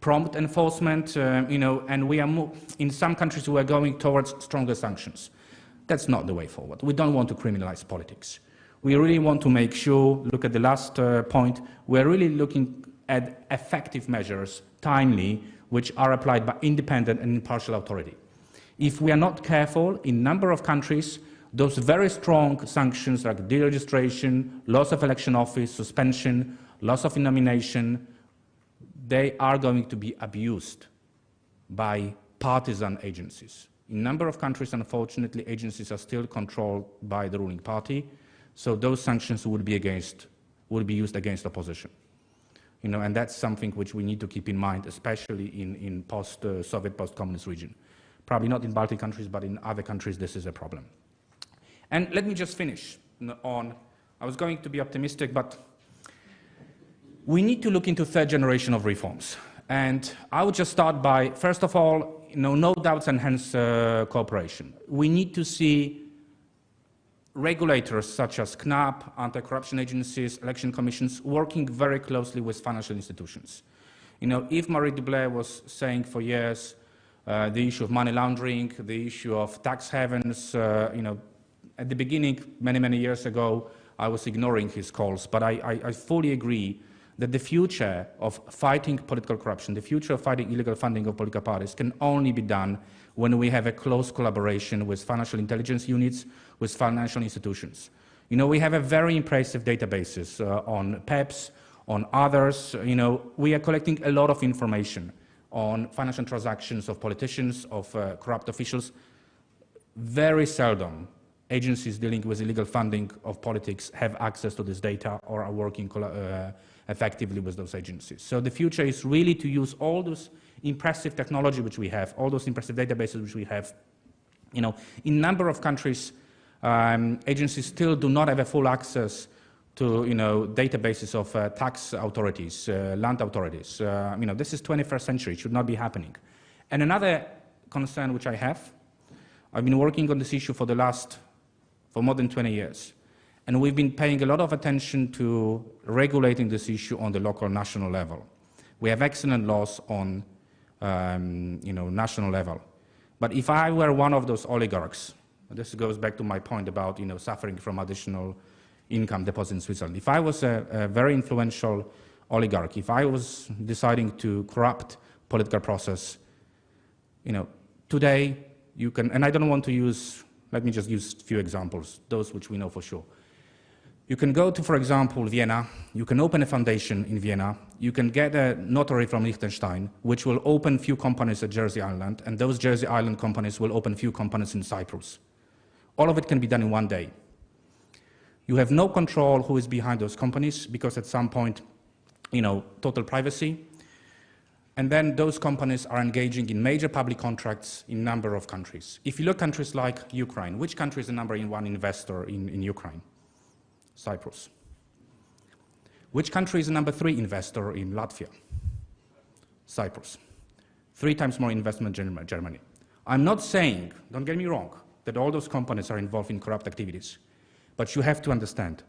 prompt enforcement, and we are in some countries we are going towards stronger sanctions. That's not the way forward. We don't want to criminalize politics. We really want to make sure, look at the last point, we're really looking at effective measures, timely, which are applied by independent and impartial authority. If we are not careful, in a number of countries, those very strong sanctions like deregistration, loss of election office, suspension, loss of nomination, they are going to be abused by partisan agencies. In a number of countries, unfortunately, agencies are still controlled by the ruling party, so those sanctions would be used against opposition. And that's something which we need to keep in mind, especially in post-Soviet, post-communist region. Probably not in Baltic countries, but in other countries this is a problem. And let me just finish on, I was going to be optimistic, but we need to look into third generation of reforms. And I would just start by, first of all, no doubts enhance cooperation. We need to see regulators such as KNAB, anti-corruption agencies, election commissions, working very closely with financial institutions. If Marie Dublé was saying for years, the issue of money laundering, the issue of tax havens, at the beginning, many years ago, I was ignoring his calls, but I fully agree that the future of fighting political corruption, the future of fighting illegal funding of political parties can only be done when we have a close collaboration with financial intelligence units, with financial institutions. We have a very impressive databases on PEPs, on others. We are collecting a lot of information on financial transactions of politicians, of corrupt officials. Very seldom agencies dealing with illegal funding of politics have access to this data or are working effectively with those agencies. So the future is really to use all those impressive technology which we have, all those impressive databases which we have. In a number of countries, agencies still do not have a full access to databases of tax authorities, land authorities. This is 21st century, it should not be happening. And another concern which I have, I've been working on this issue for more than 20 years. And we've been paying a lot of attention to regulating this issue on the local, national level. We have excellent laws on national level. But if I were one of those oligarchs, this goes back to my point about suffering from additional income deposits in Switzerland. If I was a very influential oligarch, if I was deciding to corrupt political process, today you can, and I don't want to use, let me just use a few examples, those which we know for sure. You can go to, for example, Vienna, you can open a foundation in Vienna, you can get a notary from Liechtenstein, which will open few companies at Jersey Island, and those Jersey Island companies will open few companies in Cyprus. All of it can be done in one day. You have no control who is behind those companies because at some point, total privacy. And then those companies are engaging in major public contracts in a number of countries. If you look at countries like Ukraine, which country is the #1 investor in Ukraine? Cyprus. Which country is the #3 investor in Latvia? Cyprus. 3 times more investment than Germany. I'm not saying, don't get me wrong, that all those companies are involved in corrupt activities. But you have to understand,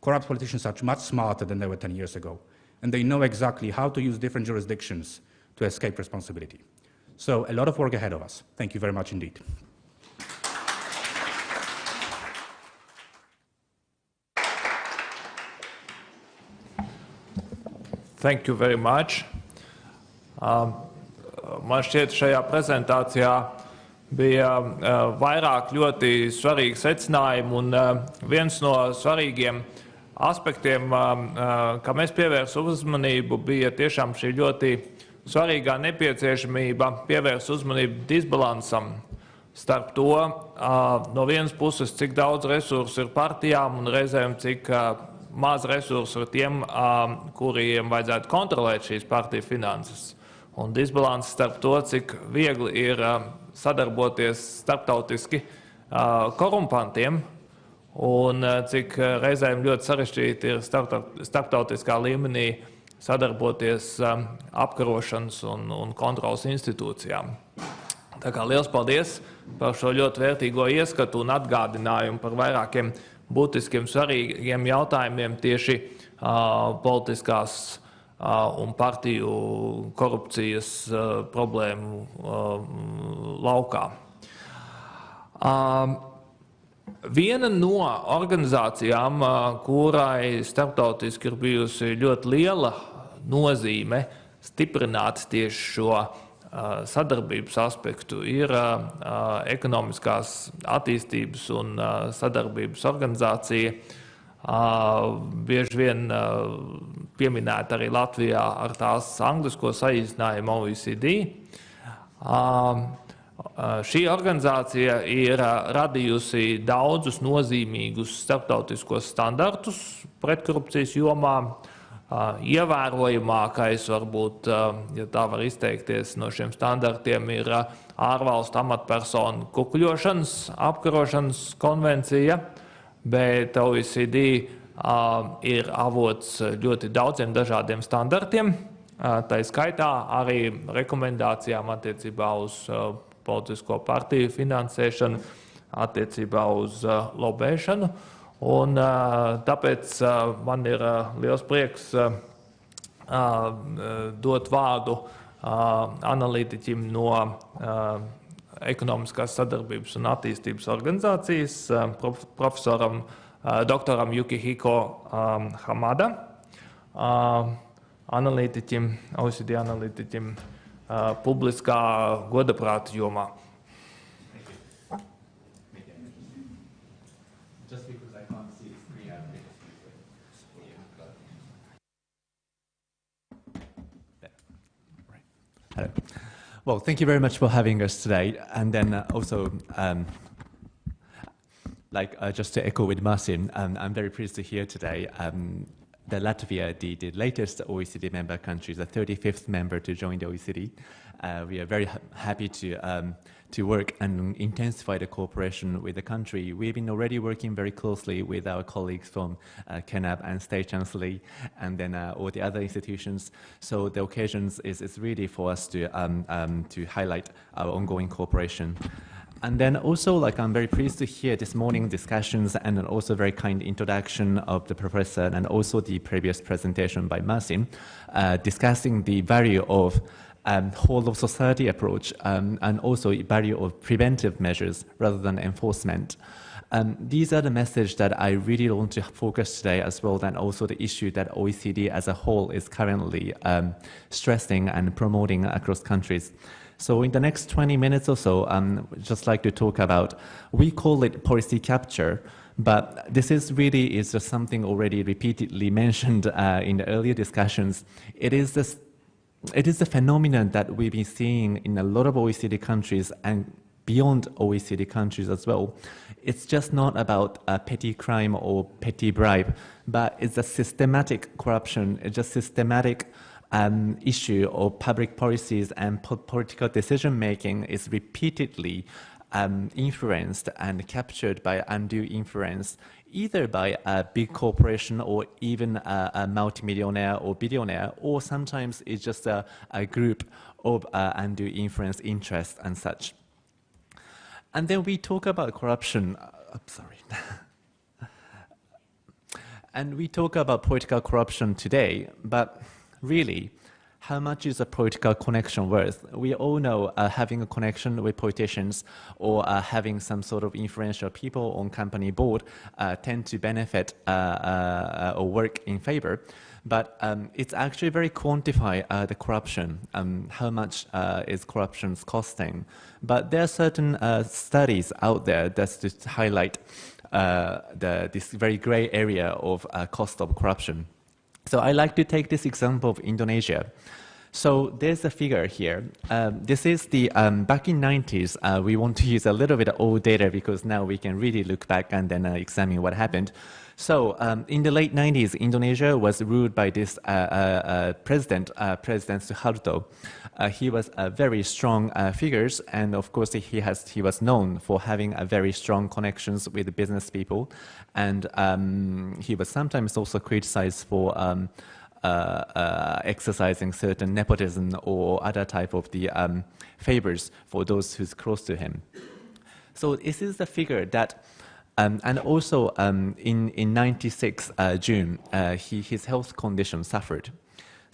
corrupt politicians are much smarter than they were 10 years ago. And they know exactly how to use different jurisdictions to escape responsibility. So a lot of work ahead of us. Thank you very much indeed. Thank you very much. Man šķiet, šajā prezentācijā bija vairāk ļoti svarīgi secinājumi, un viens no svarīgiem aspektiem, kā mēs pievērsim uzmanību, bija tiešām šī ļoti svarīgā nepieciešamība pievērst uzmanību disbalansam starp to, no vienas puses, cik daudz resursu ir partijām un reizēm cik maz resursu ir tiem, kuriem vajadzētu kontrolēt šīs partiju finanses. Un disbalans starp to, cik viegli ir sadarboties starptautiski korumpantiem un cik reizēm ļoti sarežģīti ir starptautiskā līmenī sadarboties apkarošanas un kontrolas institūcijām. Tā kā liels paldies par šo ļoti vērtīgo ieskatu un atgādinājumu par vairākiem būtiskiem svarīgiem jautājumiem tieši politiskās un partiju korupcijas problēmu laukā. Viena no organizācijām, kurai starptautiski ir bijusi ļoti liela nozīme stiprināt tieši šo sadarbības aspektu, ir ekonomiskās attīstības un sadarbības organizācija, bieži vien pieminēta arī Latvijā ar tās anglisko saīsinājumu OECD. Šī organizācija ir radījusi daudzus nozīmīgus starptautiskos standartus pretkorupcijas jomā. Ievērojamākais, varbūt, ja tā var izteikties, no šiem standartiem ir ārvalstu amatpersonu kukuļošanas apkarošanas konvencija, bet OECD ir avots ļoti daudziem dažādiem standartiem, tā skaitā arī rekomendācijām attiecībā uz politisko partiju finansēšanu, attiecībā uz lobēšanu. Un tāpēc man ir liels prieks dot vārdu analītiķim no Ekonomiskās sadarbības un attīstības organizācijas, profesoram doktoram Yukihiko Hamada, analītiķim, OECD analītiķim publiskā godaprāta jomā. Hello. Well, thank you very much for having us today. And then also, just to echo with Marcin, I'm very pleased to hear today that Latvia, the latest OECD member country, is the 35th member to join the OECD. We are very happy to work and intensify the cooperation with the country. We've been already working very closely with our colleagues from KNAB and State Chancellery, and then all the other institutions. So the occasions is really for us to highlight our ongoing cooperation. And then also, I'm very pleased to hear this morning discussions and then also very kind introduction of the professor and also the previous presentation by Marcin, discussing the value of whole of society approach and also value of preventive measures rather than enforcement. These are the message that I really want to focus today as well, and also the issue that OECD as a whole is currently stressing and promoting across countries. So in the next 20 minutes or so, just like to talk about, we call it policy capture, but this is just something already repeatedly mentioned in the earlier discussions. It is a phenomenon that we've been seeing in a lot of OECD countries and beyond OECD countries as well. It's just not about a petty crime or petty bribe, but it's a systematic corruption, it's a systematic issue of public policies and political decision-making is repeatedly influenced and captured by undue influence, either by a big corporation or even a multimillionaire or billionaire, or sometimes it's just a group of undue influence interests and such. And then we talk about corruption. And we talk about political corruption today, but really, how much is a political connection worth? We all know having a connection with politicians or having some sort of influential people on company board tend to benefit or work in favor. But it's actually very quantify the corruption, how much is corruption costing. But there are certain studies out there that just highlight this very gray area of cost of corruption. So I like to take this example of Indonesia. So there's a figure here. This is the, back in 90s, we want to use a little bit of old data because now we can really look back and then examine what happened. So in the late 90s, Indonesia was ruled by this President Suharto. He was a very strong figures, and of course he was known for having a very strong connections with business people, and he was sometimes also criticized for exercising certain nepotism or other type of the favors for those who's close to him. So this is the figure that, and also in 96 June, his health condition suffered.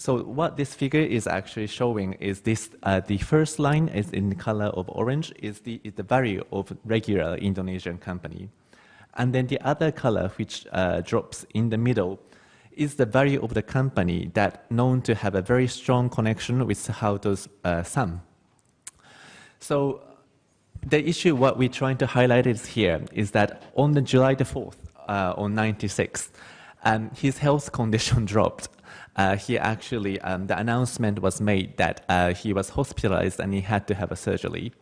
So what this figure is actually showing is this, the first line is in the color of orange, is the value of regular Indonesian company. And then the other color, which drops in the middle, is the value of the company that known to have a very strong connection with how those sum. So the issue, what we're trying to highlight is here, is that on the July the 4th, on 96, his health condition dropped. He actually, the announcement was made that he was hospitalized and he had to have a surgery.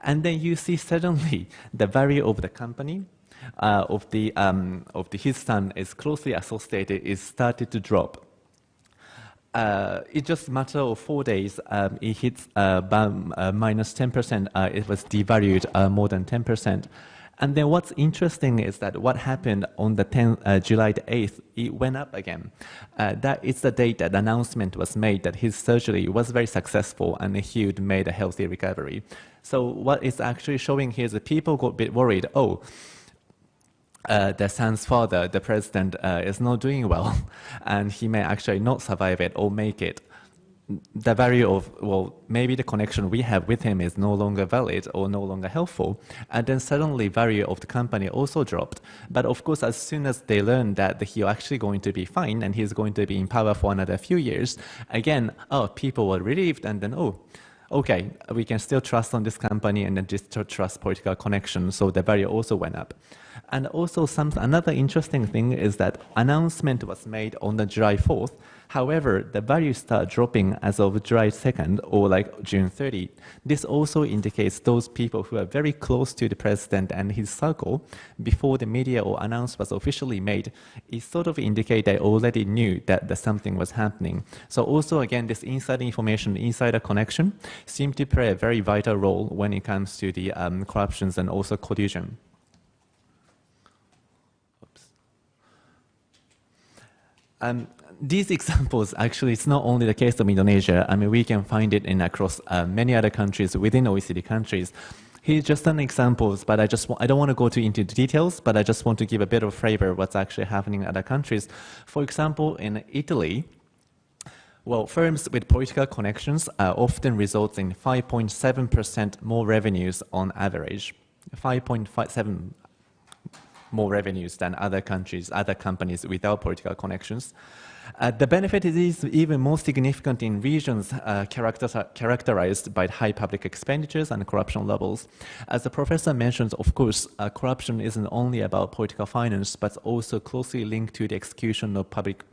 And then you see suddenly the value of the company, his son is closely associated, is started to drop. It just a matter of 4 days, it hits minus 10%. It was devalued more than 10%. And then what's interesting is that what happened on the July the 8th, it went up again. That is the date that the announcement was made that his surgery was very successful and he would made a healthy recovery. So what it's actually showing here is that people got a bit worried, oh, the son's father, the president, is not doing well, and he may actually not survive it or make it. The value of, well, maybe the connection we have with him is no longer valid or no longer helpful. And then suddenly value of the company also dropped. But of course, as soon as they learn that he's actually going to be fine and he's going to be in power for another few years, again, oh, people were relieved, and then, oh, okay, we can still trust on this company and then just trust political connection. So the value also went up. And also another interesting thing is that announcement was made on the July 4th. However, the value started dropping as of July 2nd or like June 30. This also indicates those people who are very close to the president and his circle before the media or announcement was officially made. It sort of indicates they already knew that something was happening. So also again, this insider information, insider connection seem to play a very vital role when it comes to the corruptions and also collusion. These examples, actually, it's not only the case of Indonesia. I mean, we can find it in across many other countries within OECD countries. Here's just some examples, but I don't want to go into the details, but I just want to give a bit of flavor of what's actually happening in other countries. For example, in Italy, well, firms with political connections often results in 5.7% more revenues on average. 5.57 more revenues than other countries, other companies without political connections. The benefit is even more significant in regions characterized by high public expenditures and corruption levels. As the professor mentions, of course, corruption isn't only about political finance, but also closely linked to the execution of public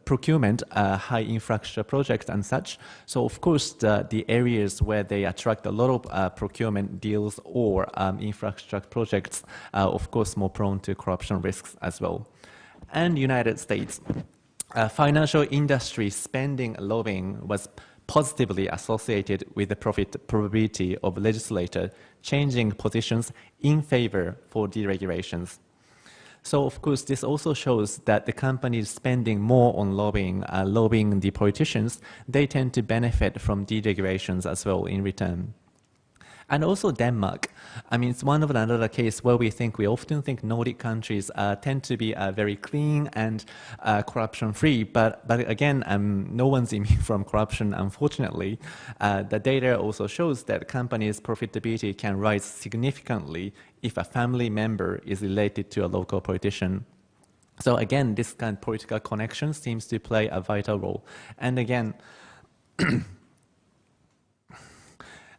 procurement, high infrastructure projects and such. So of course, the areas where they attract a lot of procurement deals or infrastructure projects are of course more prone to corruption risks as well. And United States, financial industry spending lobbying was positively associated with the probability of legislature changing positions in favor for deregulations. So, of course, this also shows that the companies spending more on lobbying the politicians, they tend to benefit from deregulations as well in return. And also Denmark. I mean, it's one of another case where we often think Nordic countries tend to be very clean and corruption-free, but again, no one's immune from corruption, unfortunately. The data also shows that companies' profitability can rise significantly if a family member is related to a local politician. So again, this kind of political connection seems to play a vital role. And again,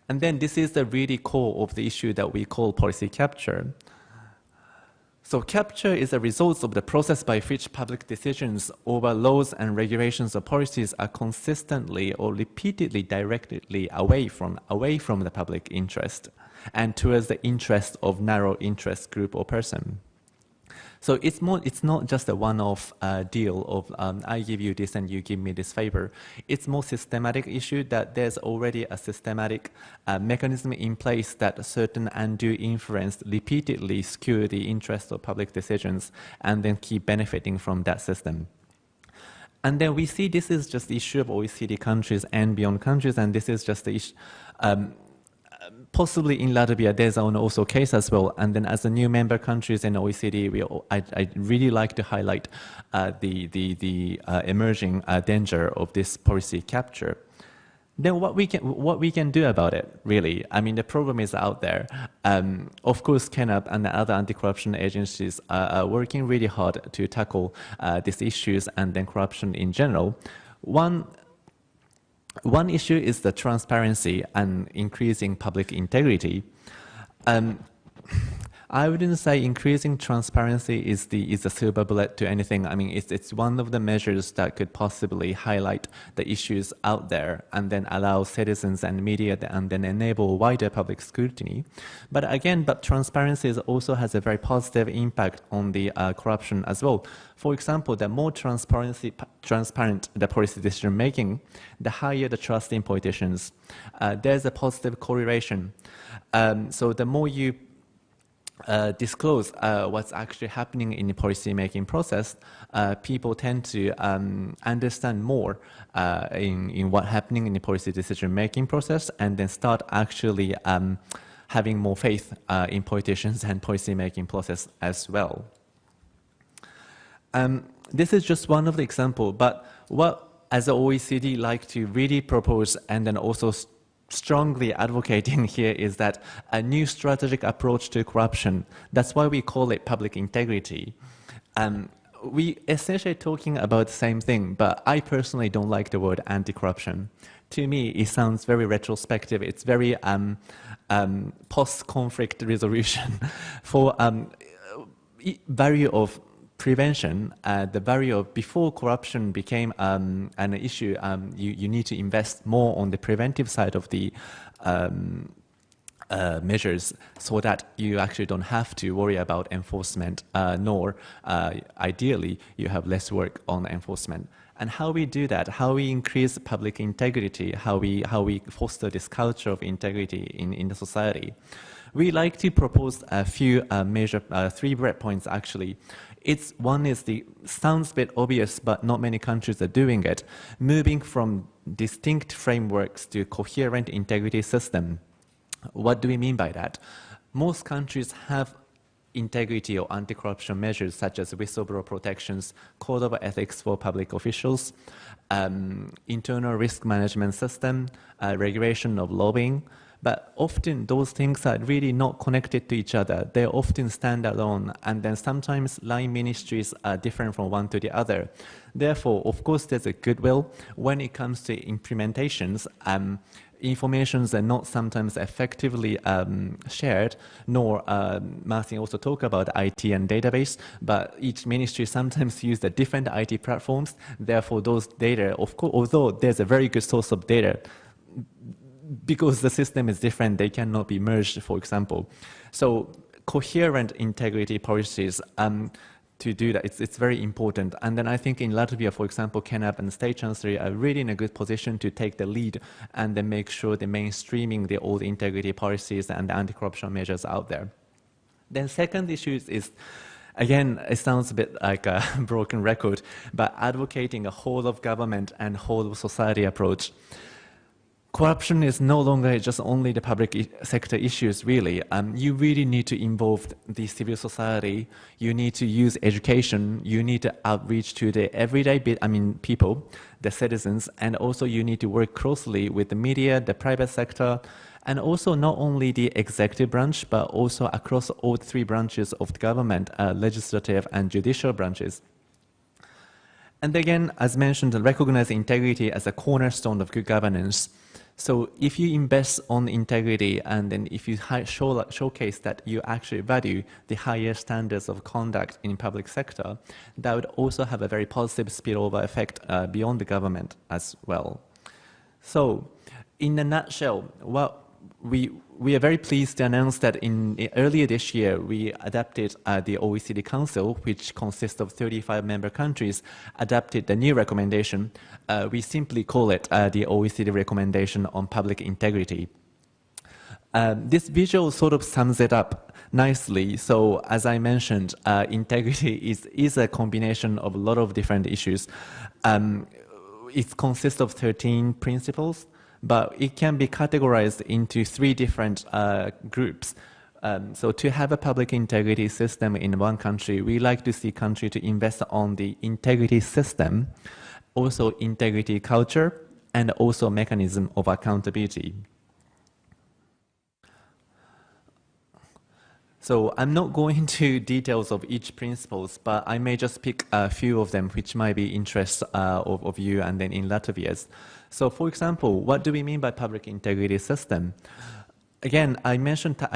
and then this is the really core of the issue that we call policy capture. So capture is a result of the process by which public decisions over laws and regulations or policies are consistently or repeatedly directly away from the public interest and towards the interest of narrow interest group or person. So it's not just a one-off deal of I give you this and you give me this favor. It's more systematic issue that there's already a systematic mechanism in place that certain undue influence repeatedly skew the interest of public decisions and then keep benefiting from that system. And then we see this is just the issue of OECD countries and beyond countries, and this is just the issue. Possibly in Latvia, there's also a case as well. And then as the new member countries in OECD, I'd really like to highlight the emerging danger of this policy capture. Then what we can do about it, really? I mean, the problem is out there. Of course, KNAB and the other anti-corruption agencies are working really hard to tackle these issues and then corruption in general. One issue is the transparency and increasing public integrity. I wouldn't say increasing transparency is a silver bullet to anything. I mean, it's one of the measures that could possibly highlight the issues out there and then allow citizens and media and then enable wider public scrutiny. But again, transparency also has a very positive impact on the corruption as well. For example, the more transparent the policy decision making, the higher the trust in politicians. There's a positive correlation. So the more you disclose what's actually happening in the policy-making process, people tend to understand more in what's happening in the policy decision-making process, and then start actually having more faith in politicians and policy-making process as well. This is just one of the examples, but what as the OECD like to really propose and then also strongly advocating here is that a new strategic approach to corruption. That's why we call it public integrity. We essentially talking about the same thing, but I personally don't like the word anti-corruption. To me, it sounds very retrospective. It's very post-conflict resolution. For value of prevention, the value of before corruption became an issue, you need to invest more on the preventive side of the measures, so that you actually don't have to worry about enforcement, nor ideally you have less work on enforcement. And how we do that, how we increase public integrity, how we foster this culture of integrity in the society. We like to propose a few major, 3 red points actually. One is sounds a bit obvious, but not many countries are doing it. Moving from distinct frameworks to coherent integrity system. What do we mean by that? Most countries have integrity or anti-corruption measures such as whistleblower protections, code of ethics for public officials, internal risk management system, regulation of lobbying. But often those things are really not connected to each other. They often stand alone, and then sometimes line ministries are different from one to the other. Therefore, of course, there's a goodwill. When it comes to implementations, informations are not sometimes effectively shared, nor Martin also talked about IT and database, but each ministry sometimes use the different IT platforms. Therefore, those data, of course, although there's a very good source of data, because the system is different, they cannot be merged, for example. So coherent integrity policies to do that, it's very important. And then I think in Latvia, for example, KNAB and State Chancellery are really in a good position to take the lead and then make sure they're mainstreaming the old integrity policies and the anti-corruption measures out there. Then second issue is, again, it sounds a bit like a broken record, but advocating a whole of government and whole of society approach. Corruption is no longer just only the public sector issues, really. You really need to involve the civil society. You need to use education. You need to outreach to the everyday people, the citizens, and also you need to work closely with the media, the private sector, and also not only the executive branch, but also across all 3 branches of the government, legislative and judicial branches. And again, as mentioned, recognize integrity as a cornerstone of good governance. So if you invest on integrity and then if you showcase that you actually value the higher standards of conduct in public sector, that would also have a very positive spillover effect beyond the government as well. So in a nutshell, we are very pleased to announce that earlier this year, we adopted the OECD Council, which consists of 35 member countries, adopted the new recommendation. We simply call it the OECD Recommendation on Public Integrity. This visual sort of sums it up. nicely. So as I mentioned, integrity is a combination of a lot of different issues. It consists of 13 principles, but it can be categorized into 3 different groups. So to have a public integrity system in one country, we like to see country to invest on the integrity system, also integrity culture, and also mechanism of accountability. So I'm not going into details of each principles, but I may just pick a few of them which might be interest of you and then in Latvia's. So for example, what do we mean by public integrity system? Again, I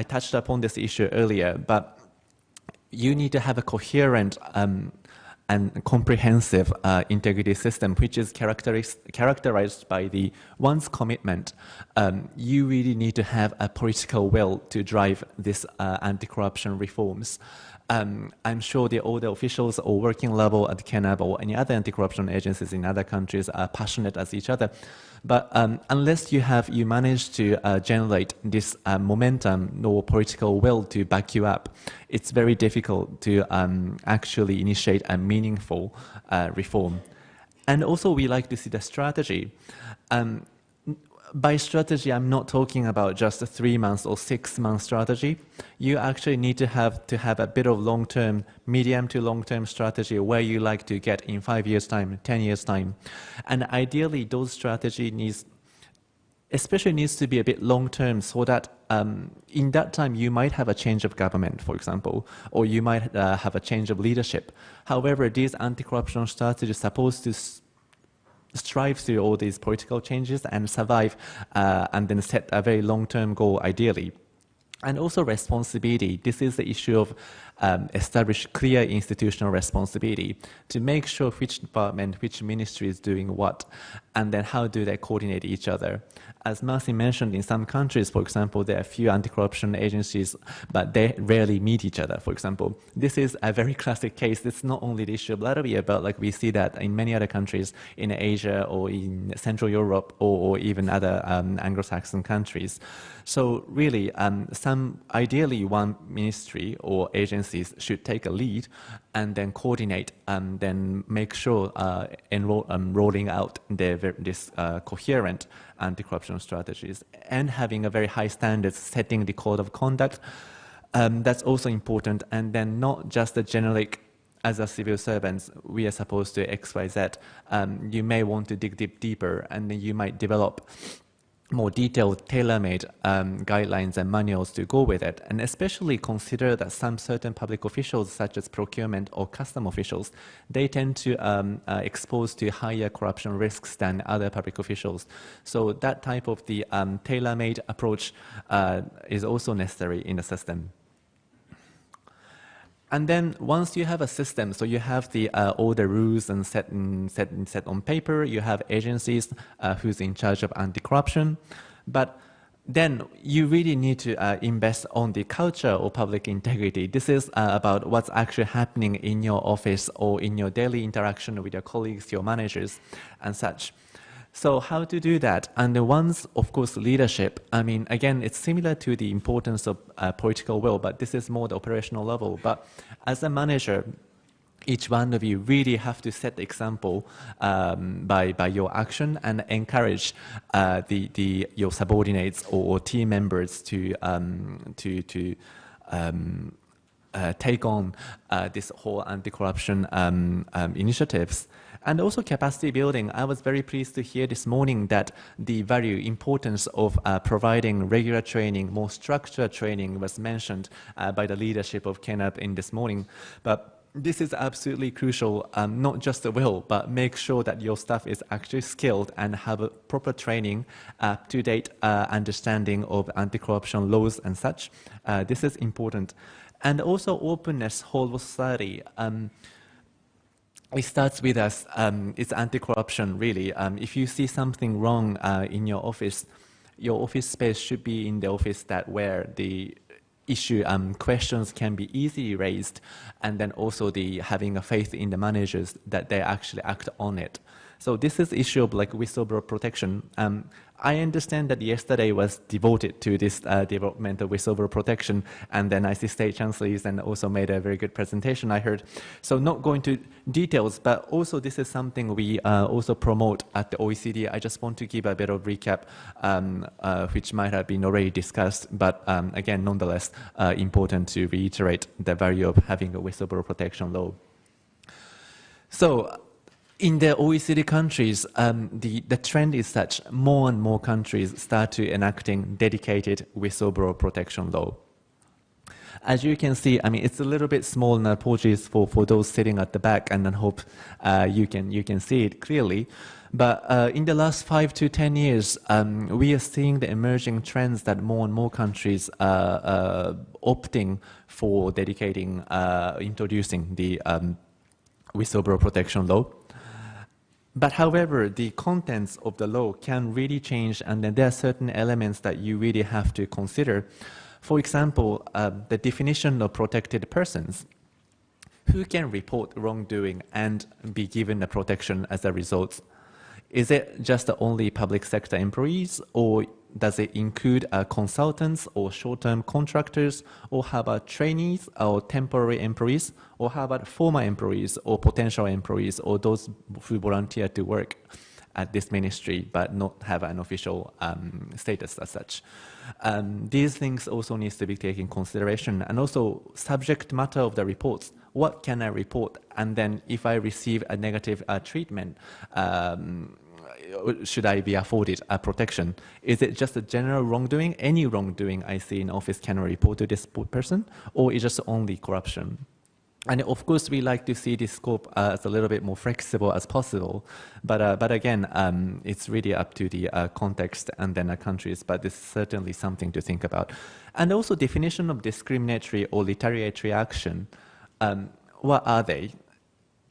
touched upon this issue earlier, but you need to have a coherent and comprehensive integrity system, which is characterized by the one's commitment. You really need to have a political will to drive this anti-corruption reforms. I'm sure all the officials or working level at KNAB or any other anti-corruption agencies in other countries are passionate as each other. But unless you manage to generate this momentum or political will to back you up, it's very difficult to actually initiate a meaningful reform. And also we like to see the strategy. By strategy, I'm not talking about just a 3-month or 6-month strategy. You actually need to have a bit of long-term, medium to long-term strategy where you like to get in 5 years' time, 10 years' time. And ideally, those strategy needs to be a bit long-term so that in that time you might have a change of government, for example, or you might have a change of leadership. However, these anti-corruption strategies are supposed to strive through all these political changes and survive and then set a very long-term goal ideally. And also responsibility. This is the issue of establish clear institutional responsibility to make sure which department, which ministry is doing what, and then how do they coordinate each other. As Marcin mentioned, in some countries, for example, there are few anti-corruption agencies, but they rarely meet each other, for example. This is a very classic case. It's not only the issue of Latvia, but like we see that in many other countries in Asia or in Central Europe or even other Anglo-Saxon countries. So really, ideally one ministry or agencies should take a lead and then coordinate and then make sure rolling out this coherent anti-corruption strategies and having a very high standards, setting the code of conduct. That's also important, and then not just a generic, as a civil servants, we are supposed to X, Y, Z. You may want to dig deeper, and then you might develop more detailed, tailor-made guidelines and manuals to go with it, and especially consider that some certain public officials, such as procurement or custom officials, they tend to expose to higher corruption risks than other public officials. So that type of the tailor-made approach is also necessary in the system. And then once you have a system, so you have all the rules and set on paper, you have agencies who's in charge of anti-corruption, but then you really need to invest on the culture of public integrity. This is about what's actually happening in your office or in your daily interaction with your colleagues, your managers, and such. So how to do that? And the one's, of course, leadership. I mean, again, it's similar to the importance of political will, but this is more the operational level. But as a manager, each one of you really have to set the example by your action and encourage your subordinates or team members to take on this whole anti-corruption initiatives. And also capacity building. I was very pleased to hear this morning that the importance of providing regular training, more structured training was mentioned by the leadership of KNAB in this morning. But this is absolutely crucial, not just the will, but make sure that your staff is actually skilled and have a proper training, up-to-date understanding of anti-corruption laws and such. This is important. And also openness, whole of society. It starts with us, it's anti-corruption, really. If you see something wrong in your office space should be in the office where the issue questions can be easily raised, and then also having a faith in the managers that they actually act on it. So this is issue of like whistleblower protection. I understand that yesterday was devoted to this development of whistleblower protection, and then I see state chancellors and also made a very good presentation, I heard. So not going to details, but also this is something we also promote at the OECD. I just want to give a bit of recap, which might have been already discussed, but again, nonetheless, important to reiterate the value of having a whistleblower protection law. So, in the OECD countries, the trend is such more and more countries start to enacting dedicated whistleblower protection law. As you can see, I mean, it's a little bit small, and apologies for those sitting at the back, and I hope you can see it clearly. But in the last 5 to 10 years, we are seeing the emerging trends that more and more countries are opting for dedicating, introducing the whistleblower protection law. But however, the contents of the law can really change, and then there are certain elements that you really have to consider. For example, the definition of protected persons. Who can report wrongdoing and be given a protection as a result? Is it just only public sector employees, or does it include consultants or short-term contractors, or how about trainees or temporary employees, or how about former employees or potential employees, or those who volunteer to work at this ministry but not have an official status as such? These things also need to be taken into consideration, and also subject matter of the reports. What can I report? And then if I receive a negative treatment, should I be afforded a protection? Is it just a general wrongdoing? Any wrongdoing I see in office can I report to this person? Or is it just only corruption? And of course, we like to see this scope as a little bit more flexible as possible. But again, it's really up to the context and then the countries, but this is certainly something to think about. And also definition of discriminatory or retaliatory action. What are they?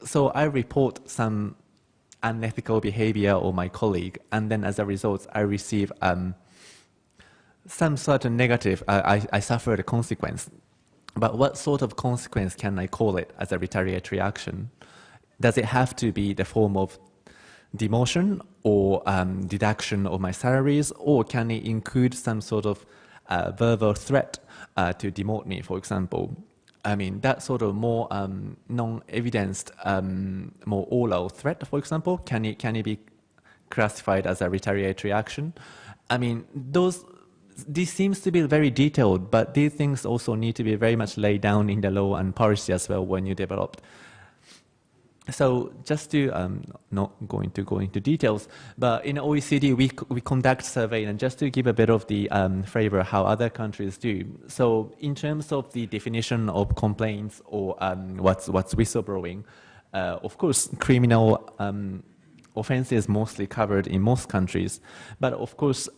So I report some unethical behavior or my colleague, and then as a result, I receive some sort of negative, I suffer the consequence. But what sort of consequence can I call it as a retaliatory action? Does it have to be the form of demotion or deduction of my salaries, or can it include some sort of verbal threat to demote me, for example? I mean, that sort of more non-evidenced, more oral threat, for example, can it be classified as a retaliatory action? I mean, this seems to be very detailed, but these things also need to be very much laid down in the law and policy as well when you develop. So just to not going to go into details, but in OECD we conduct survey, and just to give a bit of the flavor how other countries do. So in terms of the definition of complaints or what's whistleblowing, of course criminal offenses mostly covered in most countries, but of course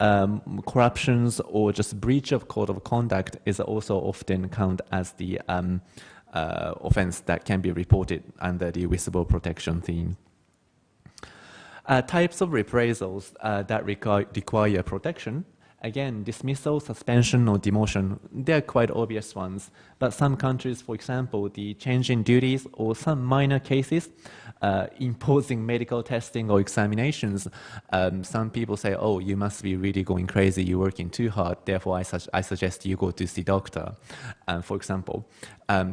corruptions or just breach of code of conduct is also often counted as the offense that can be reported under the whistleblower protection theme. Types of reprisals that require protection. Again, dismissal, suspension, or demotion, they're quite obvious ones. But some countries, for example, the change in duties or some minor cases, imposing medical testing or examinations, some people say, oh, you must be really going crazy, you're working too hard, therefore I suggest you go to see doctor, for example.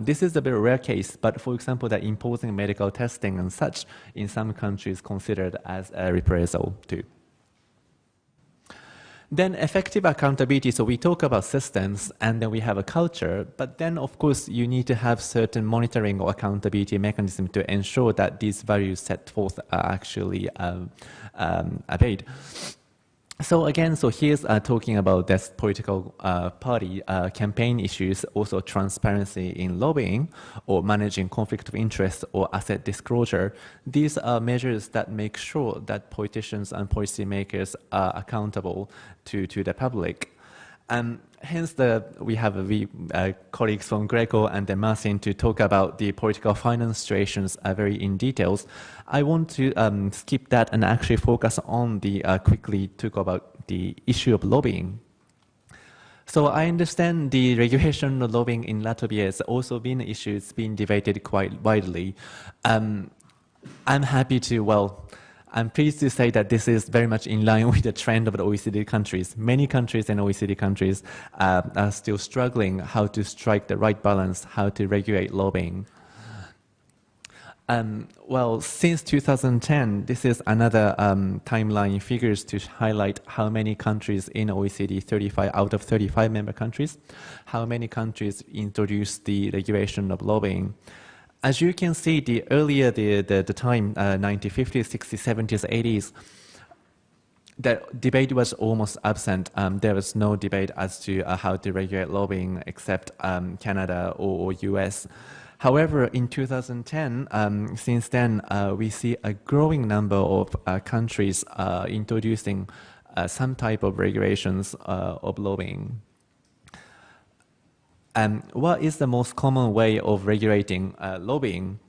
This is a very rare case, but for example, that imposing medical testing and such in some countries considered as a reprisal too. Then effective accountability, so we talk about systems and then we have a culture, but then of course you need to have certain monitoring or accountability mechanism to ensure that these values set forth are actually obeyed. So again, so here's talking about this political party campaign issues, also transparency in lobbying or managing conflict of interest or asset disclosure. These are measures that make sure that politicians and policymakers are accountable to the public. And hence we have colleagues from Greco and then Marcin to talk about the political finance situations very in details. I want to skip that and actually focus on the quickly talk about the issue of lobbying. So I understand the regulation of lobbying in Latvia has also been an issue. It's been debated quite widely. I'm happy to, I'm pleased to say that this is very much in line with the trend of the OECD countries. Many countries and OECD countries are still struggling how to strike the right balance, how to regulate lobbying. Well, since 2010, this is another timeline figures to highlight how many countries in OECD, 35 out of 35 member countries, how many countries introduced the regulation of lobbying. As you can see, the earlier the time, 1950s, 60s, 70s, 80s, the debate was almost absent. There was no debate as to how to regulate lobbying except Canada or US. However, in 2010, since then, we see a growing number of countries introducing some type of regulations of lobbying. What is the most common way of regulating lobbying?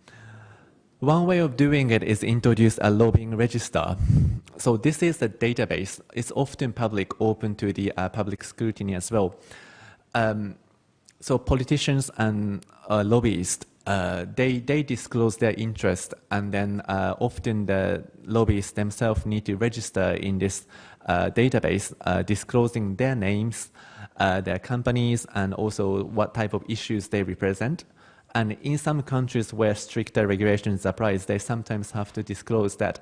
One way of doing it is introduce a lobbying register. So this is a database. It's often public, open to the public scrutiny as well. So politicians and lobbyists, they disclose their interest, and then often the lobbyists themselves need to register in this database, disclosing their names, their companies, and also what type of issues they represent. And in some countries where stricter regulations apply, they sometimes have to disclose that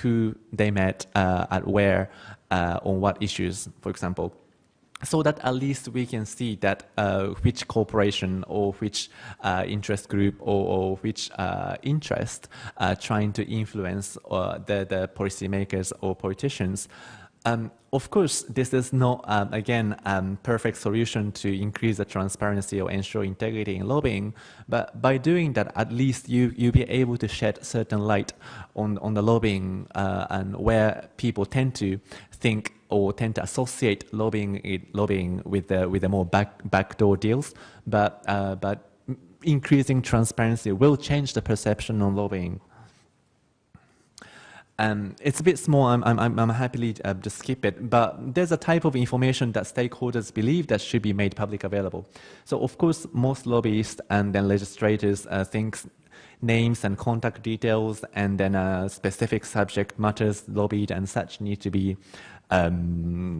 who they met, at where, on what issues, for example. So that at least we can see that which corporation or which interest group or which interest trying to influence the policymakers or politicians. Of course, this is not, again, perfect solution to increase the transparency or ensure integrity in lobbying, but by doing that, at least you'll be able to shed certain light on the lobbying and where people tend to think or tend to associate lobbying with the more backdoor deals, but increasing transparency will change the perception on lobbying. It's a bit small, I'm happily just skip it, but there's a type of information that stakeholders believe that should be made public available. So of course, most lobbyists and then legislators think names and contact details and then specific subject matters lobbied and such need to be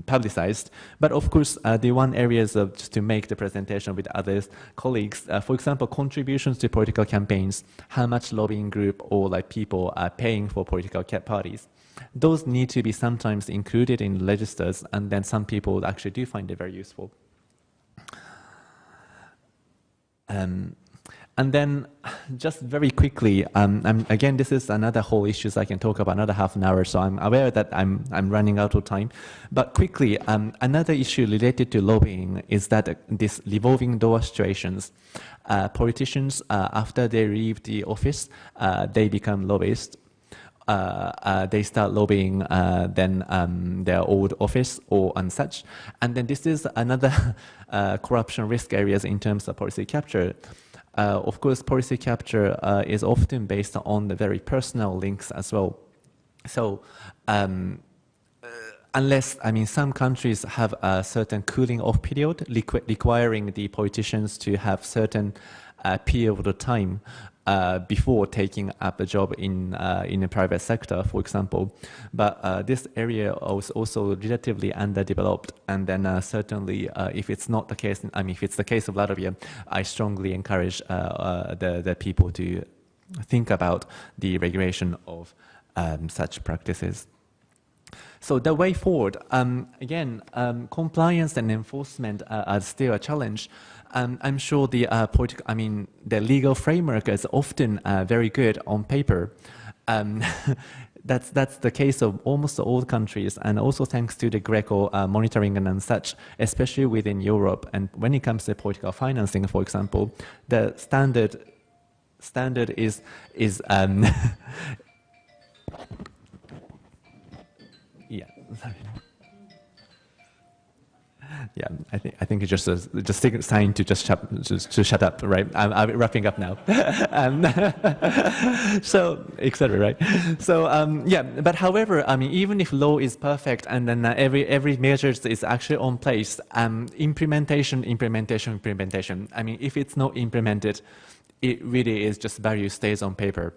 publicized. But of course, the one areas of just to make the presentation with others, colleagues, for example, contributions to political campaigns, how much lobbying group or like people are paying for political parties. Those need to be sometimes included in registers, and then some people actually do find it very useful. And then just very quickly, again, this is another whole issue I can talk about another half an hour, so I'm aware that I'm running out of time. But quickly, another issue related to lobbying is that these revolving door situations. Politicians, after they leave the office, they become lobbyists. They start lobbying then their old office or and such. And then this is another corruption risk areas in terms of policy capture. Of course, policy capture is often based on the very personal links as well. So unless, I mean, some countries have a certain cooling off period requiring the politicians to have certain period of time before taking up a job in the private sector, for example. But this area was also relatively underdeveloped, and then certainly if it's not the case, I mean, if it's the case of Latvia, I strongly encourage the people to think about the regulation of such practices. So the way forward, again, compliance and enforcement are still a challenge. I'm sure the the legal framework is often very good on paper. That's the case of almost all countries, and also thanks to the Greco monitoring and such, especially within Europe. And when it comes to political financing, for example, the standard is yeah. Yeah, I think it's just a sign to just shut up, right? I'm wrapping up now. So, etc. Right? So yeah, but however, I mean, even if law is perfect and then every measure is actually on place, implementation. I mean, if it's not implemented, it really is just value stays on paper.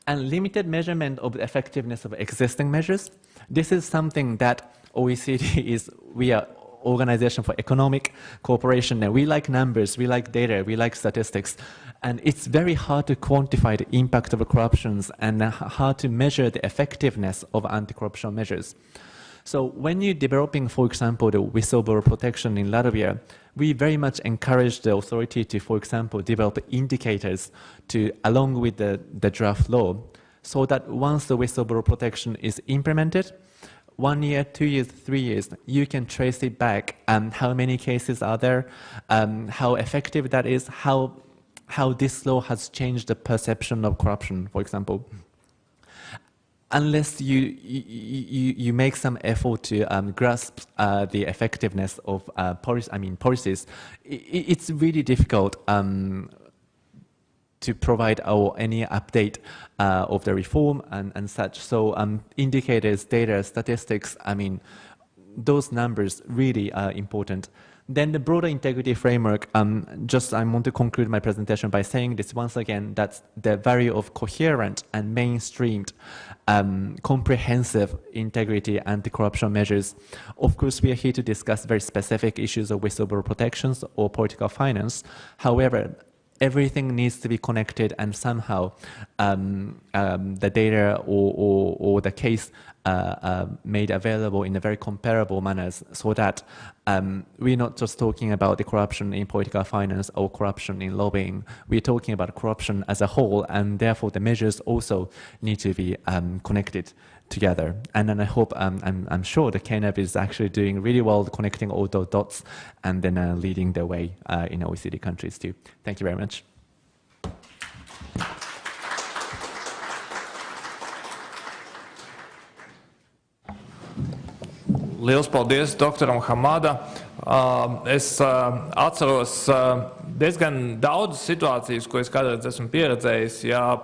and limited measurement of the effectiveness of existing measures. This is something that OECD we are organization for economic cooperation, and we like numbers, we like data, we like statistics, and it's very hard to quantify the impact of corruptions and hard to measure the effectiveness of anti-corruption measures. So when you're developing, for example, the whistleblower protection in Latvia, we very much encourage the authority to, for example, develop indicators to, along with the draft law, so that once the whistleblower protection is implemented, 1 year, 2 years, 3 years, you can trace it back, how many cases are there, how effective that is, how this law has changed the perception of corruption, for example. Unless you make some effort to grasp the effectiveness of policies, it's really difficult to provide any update of the reform and such. So indicators, data, statistics, those numbers really are important. Then the broader integrity framework, I want to conclude my presentation by saying this once again, that's the value of coherent and mainstreamed comprehensive integrity anti-corruption measures. Of course, we are here to discuss very specific issues of whistleblower protections or political finance. However, everything needs to be connected, and somehow the data or the case made available in a very comparable manners, so that we're not just talking about the corruption in political finance or corruption in lobbying. We're talking about corruption as a whole, and therefore the measures also need to be connected together. And then I hope, I'm sure the KNAB is actually doing really well connecting all those dots and then leading the way in OECD countries too. Thank you very much. Liels paldies doktoram Hamada. Es atceros diezgan daudz situācijas, ko es kādreiz esmu pieredzējis, ja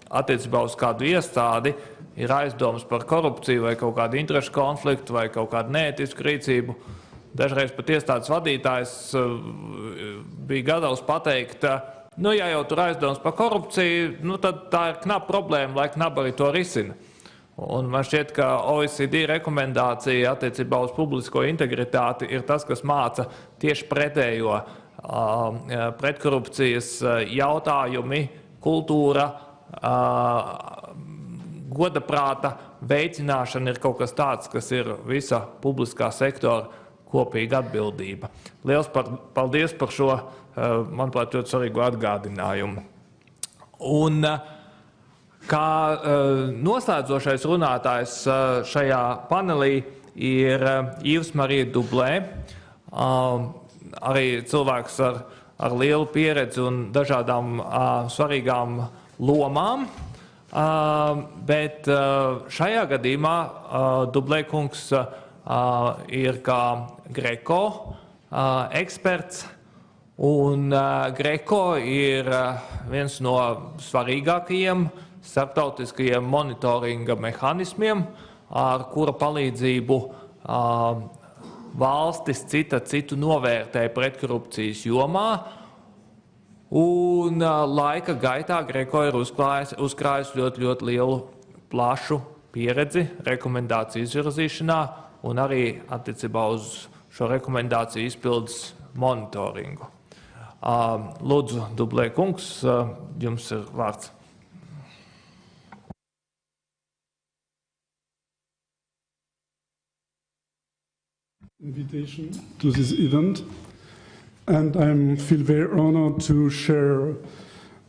attiecībā uz kādu iestādi ir aizdomas par korupciju vai kaut kādu interešu konfliktu vai kaut kādu neētisku rīcību. Dažreiz pat iestādes vadītājs bija gatavs pateikt, ja jau tur aizdomas par korupciju, tad tā ir KNAB problēma, lai KNAB arī to risina. Un man šķiet, ka OECD rekomendācija attiecībā uz publisko integritāti ir tas, kas māca tieši pretējo pretkorupcijas jautājumi, kultūra, godaprāta veicināšana ir kaut kas tāds, kas ir visa publiskā sektora kopīga atbildība. Liels paldies par šo, manuprāt, ļoti svarīgu atgādinājumu. Un kā noslēdzošais runātājs šajā panelī ir Ivs Marija Dublē, arī cilvēks ar lielu pieredzi un dažādām svarīgām lomām, bet šajā gadījumā Dublē kungs ir kā Greco eksperts, un Greco ir viens no svarīgākajiem starptautiskajiem monitoringa mehānismiem, ar kura palīdzību valstis citu novērtē pretkorupcijas jomā, un laika gaitā Greco ir uzkrājis ļoti lielu plašu pieredzi rekomendāciju izvirzīšanā un arī attiecībā uz šo rekomendāciju izpildes monitoringu. Lūdzu, Dublē kungs, jums ir vārds. Invitation to this event, and I feel very honored to share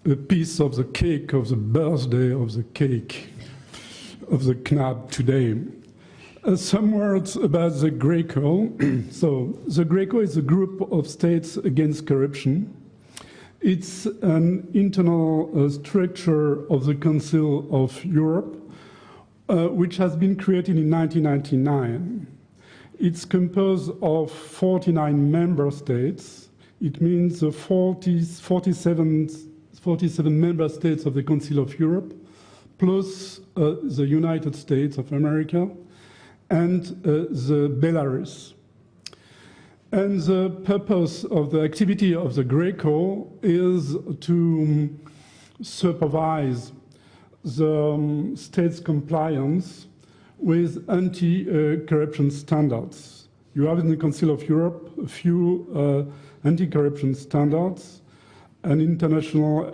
a piece of the cake, of the birthday of the cake of the KNAB today. Some words about the Greco. So the Greco is a group of states against corruption. It's an internal structure of the Council of Europe, which has been created in 1999. It's composed of 49 member states. It means the 47 member states of the Council of Europe, plus the United States of America, and the Belarus. And the purpose of the activity of the Greco is to supervise the state's compliance with anti-corruption standards. You have in the Council of Europe a few anti-corruption standards, an international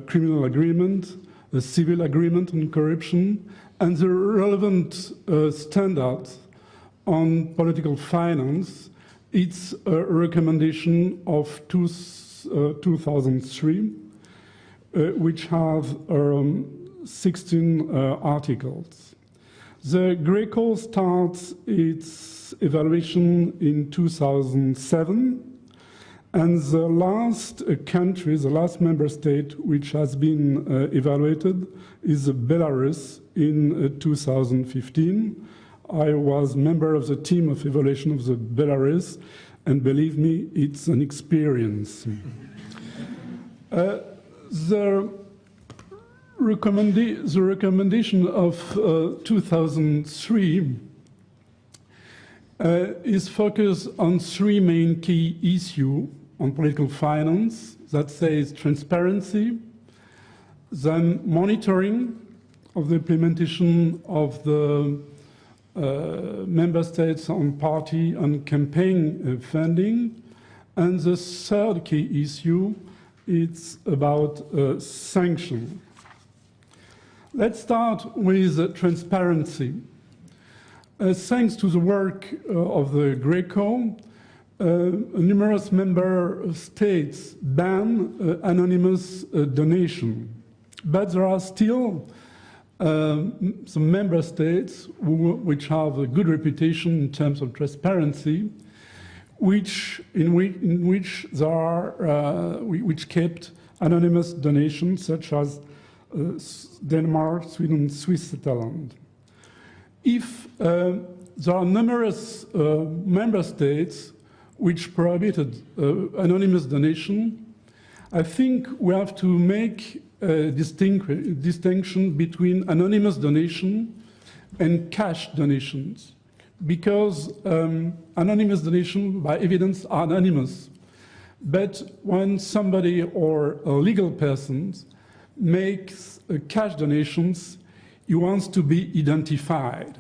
criminal agreement, a civil agreement on corruption, and the relevant standards on political finance. It's a recommendation of 2003, which have 16 articles. The Greco starts its evaluation in 2007, and the last country, the last member state which has been evaluated is Belarus in 2015. I was member of the team of evaluation of the Belarus, and believe me, it's an experience. The recommendation of 2003 is focused on three main key issues on political finance. That says transparency, then monitoring of the implementation of the member states on party and campaign funding. And the third key issue, it's about sanction. Let's start with transparency. Thanks to the work of the Greco, numerous member states ban anonymous donation. But there are still some member states which have a good reputation in terms of transparency, which kept anonymous donations, such as Denmark, Sweden, Switzerland. If there are numerous member states which prohibited anonymous donation, I think we have to make a distinction between anonymous donation and cash donations, because anonymous donation by evidence are anonymous. But when somebody or a legal person makes cash donations, he wants to be identified.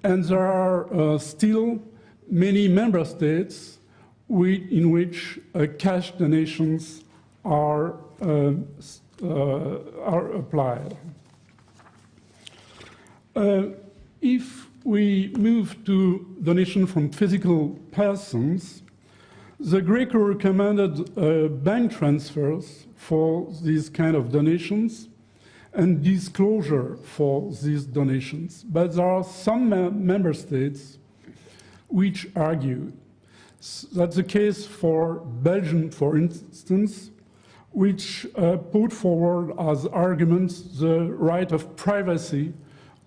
And there are still many member states in which cash donations are applied. If we move to donation from physical persons, the Greco recommended bank transfers for these kind of donations and disclosure for these donations. But there are some member states which argue. That's the case for Belgium, for instance, which put forward as arguments the right of privacy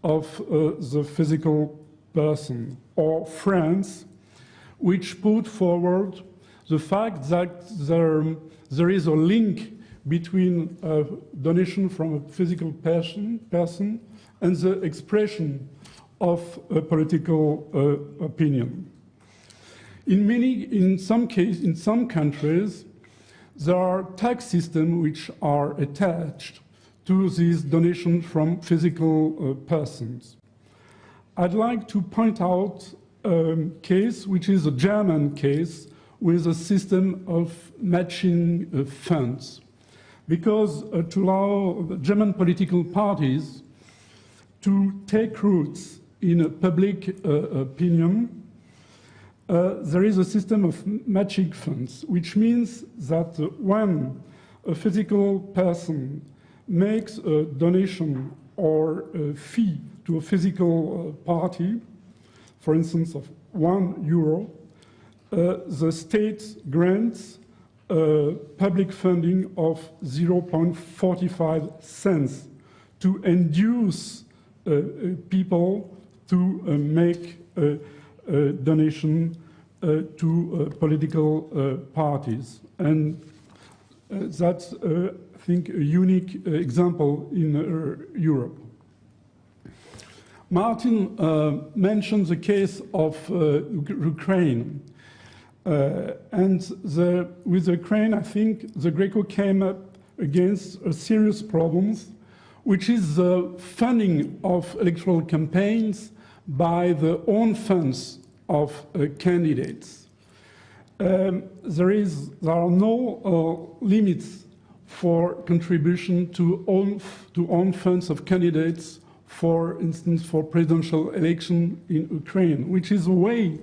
of the physical person, or France, which put forward the fact that there is a link between a donation from a physical person and the expression of a political opinion. In some countries, there are tax systems which are attached to these donations from physical persons. I'd like to point out a case which is a German case with a system of matching funds. Because to allow the German political parties to take roots in public opinion, there is a system of matching funds, which means that when a physical person makes a donation or a fee to a physical party, for instance of €1, the state grants public funding of 0.45 cents to induce people to make a donation to political parties. And that's, I think, a unique example in Europe. Martin mentioned the case of Ukraine. With Ukraine, I think the Greco came up against serious problems which is the funding of electoral campaigns by the own funds of candidates. There are no limits for contribution to own funds of candidates, for instance, for presidential election in Ukraine, which is a way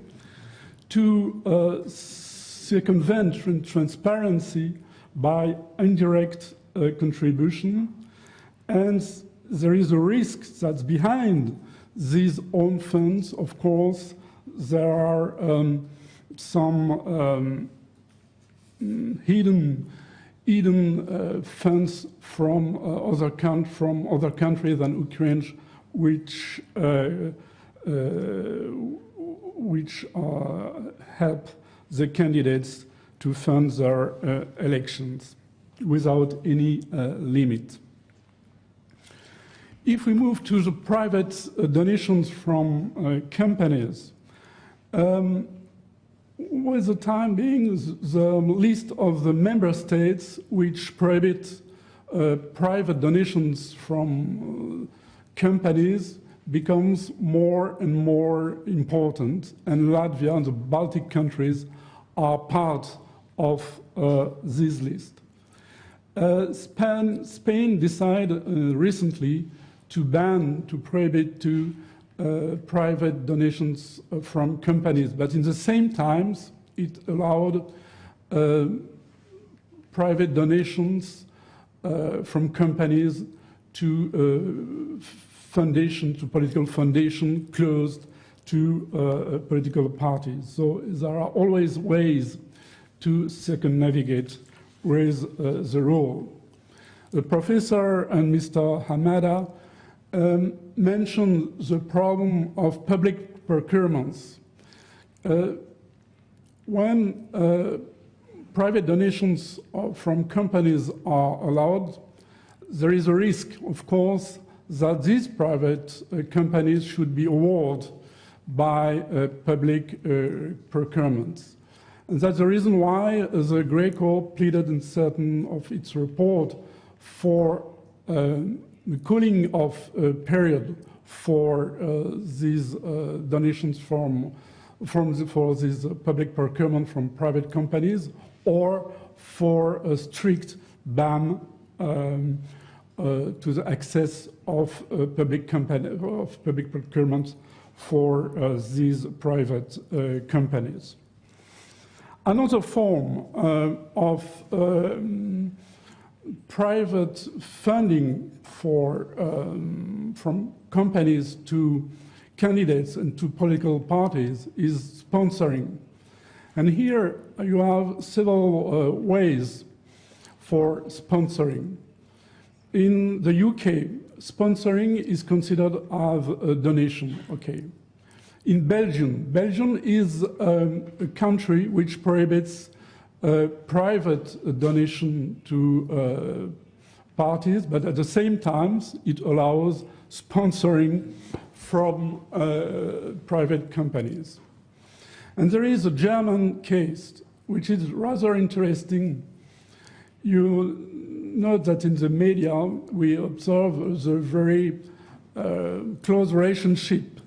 to circumvent transparency by indirect contribution. And there is a risk that's behind these own funds. Of course, there are some hidden funds from other countries than Ukraine, which help the candidates to fund their elections without any limit. If we move to the private donations from companies, with the time being, the list of the member states which prohibit private donations from companies becomes more and more important, and Latvia and the Baltic countries are part of this list. Spain decided recently to prohibit private donations from companies, but in the same time, it allowed private donations from companies to political foundation closed to political parties. So there are always ways to circumnavigate with the rule. The professor and Mr. Hamada mentioned the problem of public procurements. When private donations from companies are allowed, there is a risk, of course, that these private companies should be awarded by public procurements. And that's the reason why the Greco pleaded in certain of its report for the cooling off period for these donations for this public procurement from private companies, or for a strict ban to the access of public procurement for these private companies. Another form of private funding from companies to candidates and to political parties is sponsoring. And here you have several ways for sponsoring. In the UK, sponsoring is considered as a donation, okay. In Belgium is a country which prohibits private donation to parties, but at the same time, it allows sponsoring from private companies. And there is a German case, which is rather interesting. You note that in the media, we observe the very close relationship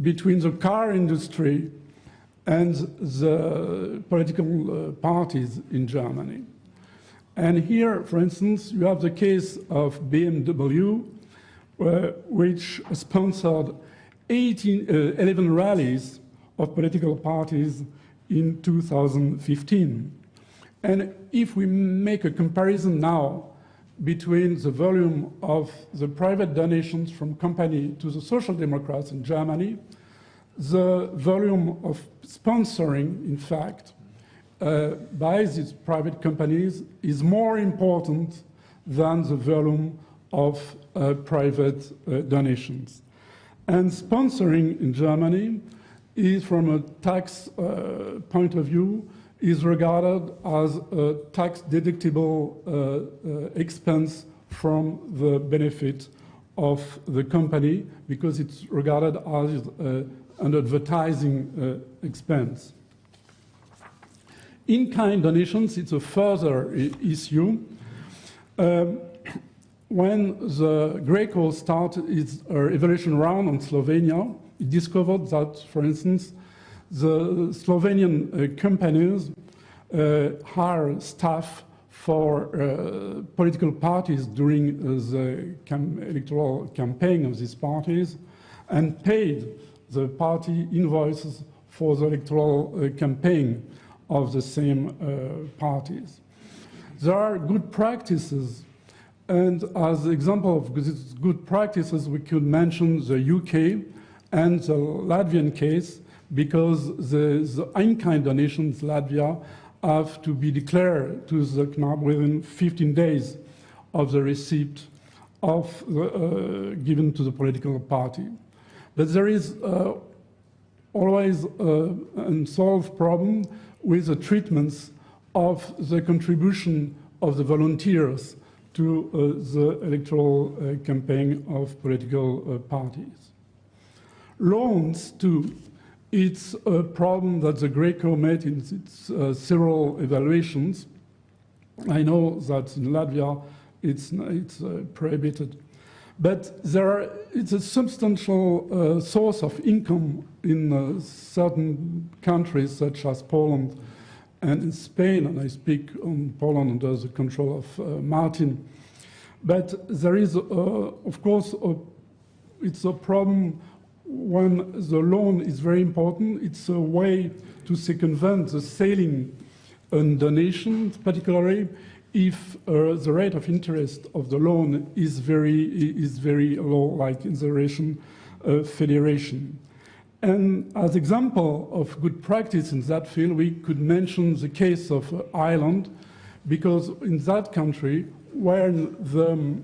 between the car industry and the political parties in Germany. And here, for instance, you have the case of BMW, which sponsored 11 rallies of political parties in 2015. And if we make a comparison now between the volume of the private donations from company to the Social Democrats in Germany, the volume of sponsoring, in fact, by these private companies is more important than the volume of private donations. And sponsoring in Germany is, from a tax point of view, is regarded as a tax-deductible expense from the benefit of the company, because it's regarded as an advertising expense. In-kind donations, it's a further issue. when the Greco started its evaluation round on Slovenia, it discovered that, for instance, the Slovenian companies hire staff for political parties during the electoral campaign of these parties and paid the party invoices for the electoral campaign of the same parties. There are good practices, and as an example of these good practices, we could mention the UK and the Latvian case, because the in-kind donations Latvia have to be declared to the KNAB within 15 days of the receipt of given to the political party. But there is always an unsolved problem with the treatments of the contribution of the volunteers to the electoral campaign of political parties. Loans, too. It's a problem that the Greco made in its several evaluations. I know that in Latvia it's prohibited. But it's a substantial source of income in certain countries, such as Poland and in Spain, and I speak on Poland under the control of Martin. But there is, of course, it's a problem when the loan is very important. It's a way to circumvent the ceiling on donations, particularly if the rate of interest of the loan is very low, like in the Russian Federation. And as example of good practice in that field, we could mention the case of Ireland, because in that country, where the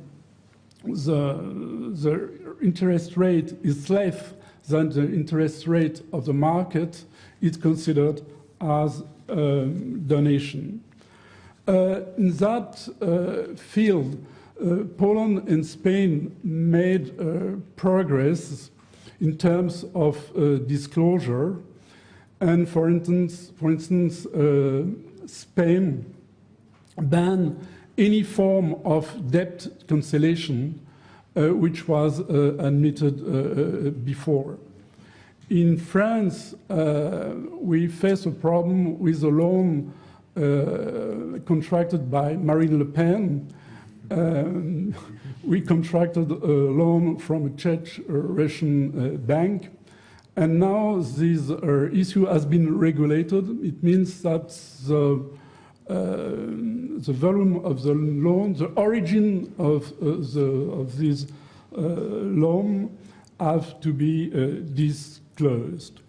interest rate is less than the interest rate of the market, it's considered as a donation. In that field, Poland and Spain made progress in terms of disclosure. And for instance, Spain banned any form of debt cancellation which was admitted before. In France, we face a problem with a loan contracted by Marine Le Pen. We contracted a loan from a Czech Russian bank, and now this issue has been regulated. It means that the volume of the loan, the origin of this loan, have to be disclosed.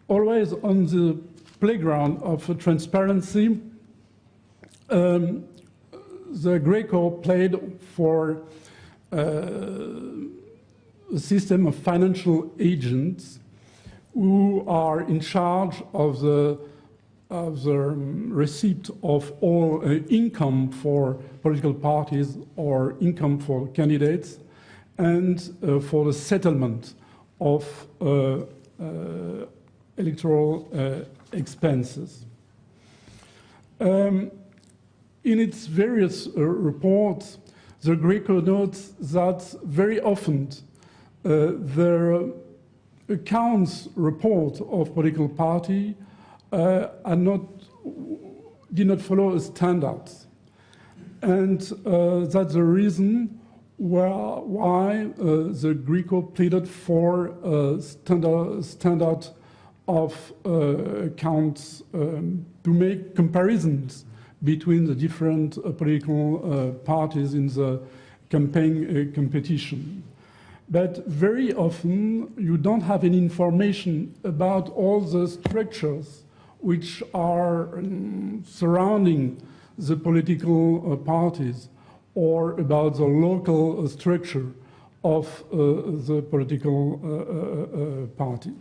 Always on the playground of transparency, the Greco played for a system of financial agents who are in charge of the receipt of all income for political parties or income for candidates, and for the settlement of electoral expenses. In its various reports, the Greco notes that very often the accounts report of political party did not follow standards. And that's the reason why the Greco pleaded for a standard of accounts to make comparisons between the different political parties in the campaign competition. But very often you don't have any information about all the structures which are surrounding the political parties, or about the local structure of the political party.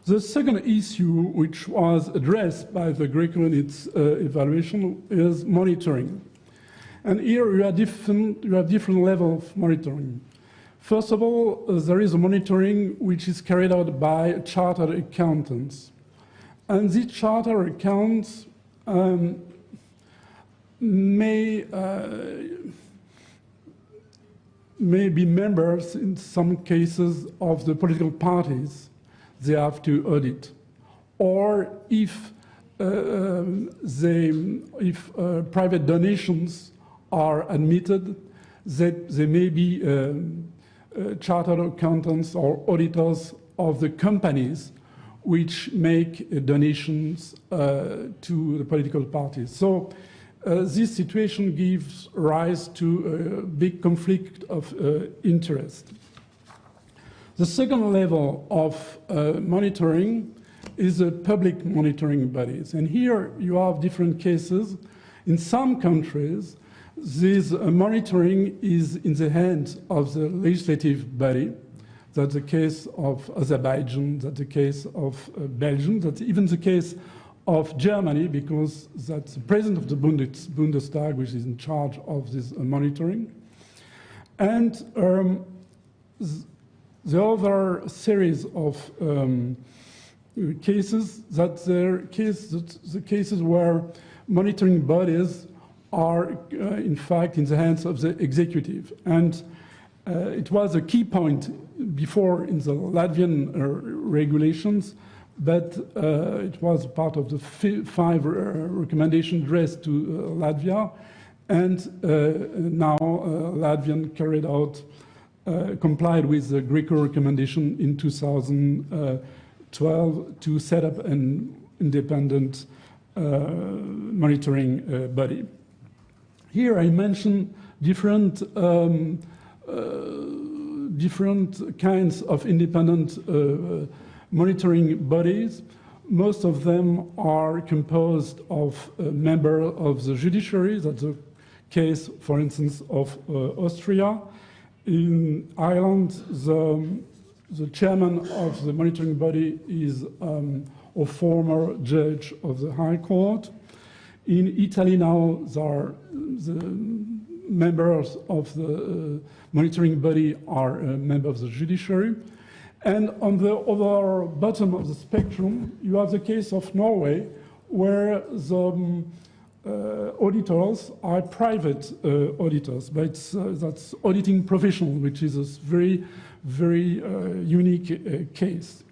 The second issue which was addressed by the Greco in its evaluation is monitoring. And here you have different levels of monitoring. First of all, there is a monitoring which is carried out by chartered accountants. And these chartered accountants may may be members in some cases of the political parties they have to audit. Or if private donations are admitted, they may be chartered accountants or auditors of the companies which make donations to the political parties. So this situation gives rise to a big conflict of interest. The second level of monitoring is the public monitoring bodies. And here you have different cases. In some countries, this monitoring is in the hands of the legislative body. That's the case of Azerbaijan, that's the case of Belgium, that's even the case of Germany, because that's the president of the Bundestag, which is in charge of this monitoring. And the other series of cases, the cases where monitoring bodies are, in fact, in the hands of the executive. And it was a key point before in the Latvian regulations, but it was part of the 5 recommendations addressed to Latvia. And now Latvian complied with the Greco recommendation in 2012 to set up an independent monitoring body. Here I mention different kinds of independent monitoring bodies. Most of them are composed of members of the judiciary. That's the case, for instance, of Austria. In Ireland, the chairman of the monitoring body is a former judge of the High Court. In Italy now, there are the members of the monitoring body are members of the judiciary. And on the other bottom of the spectrum, you have the case of Norway, where the auditors are private auditors, but that's auditing professional, which is a very, very unique case.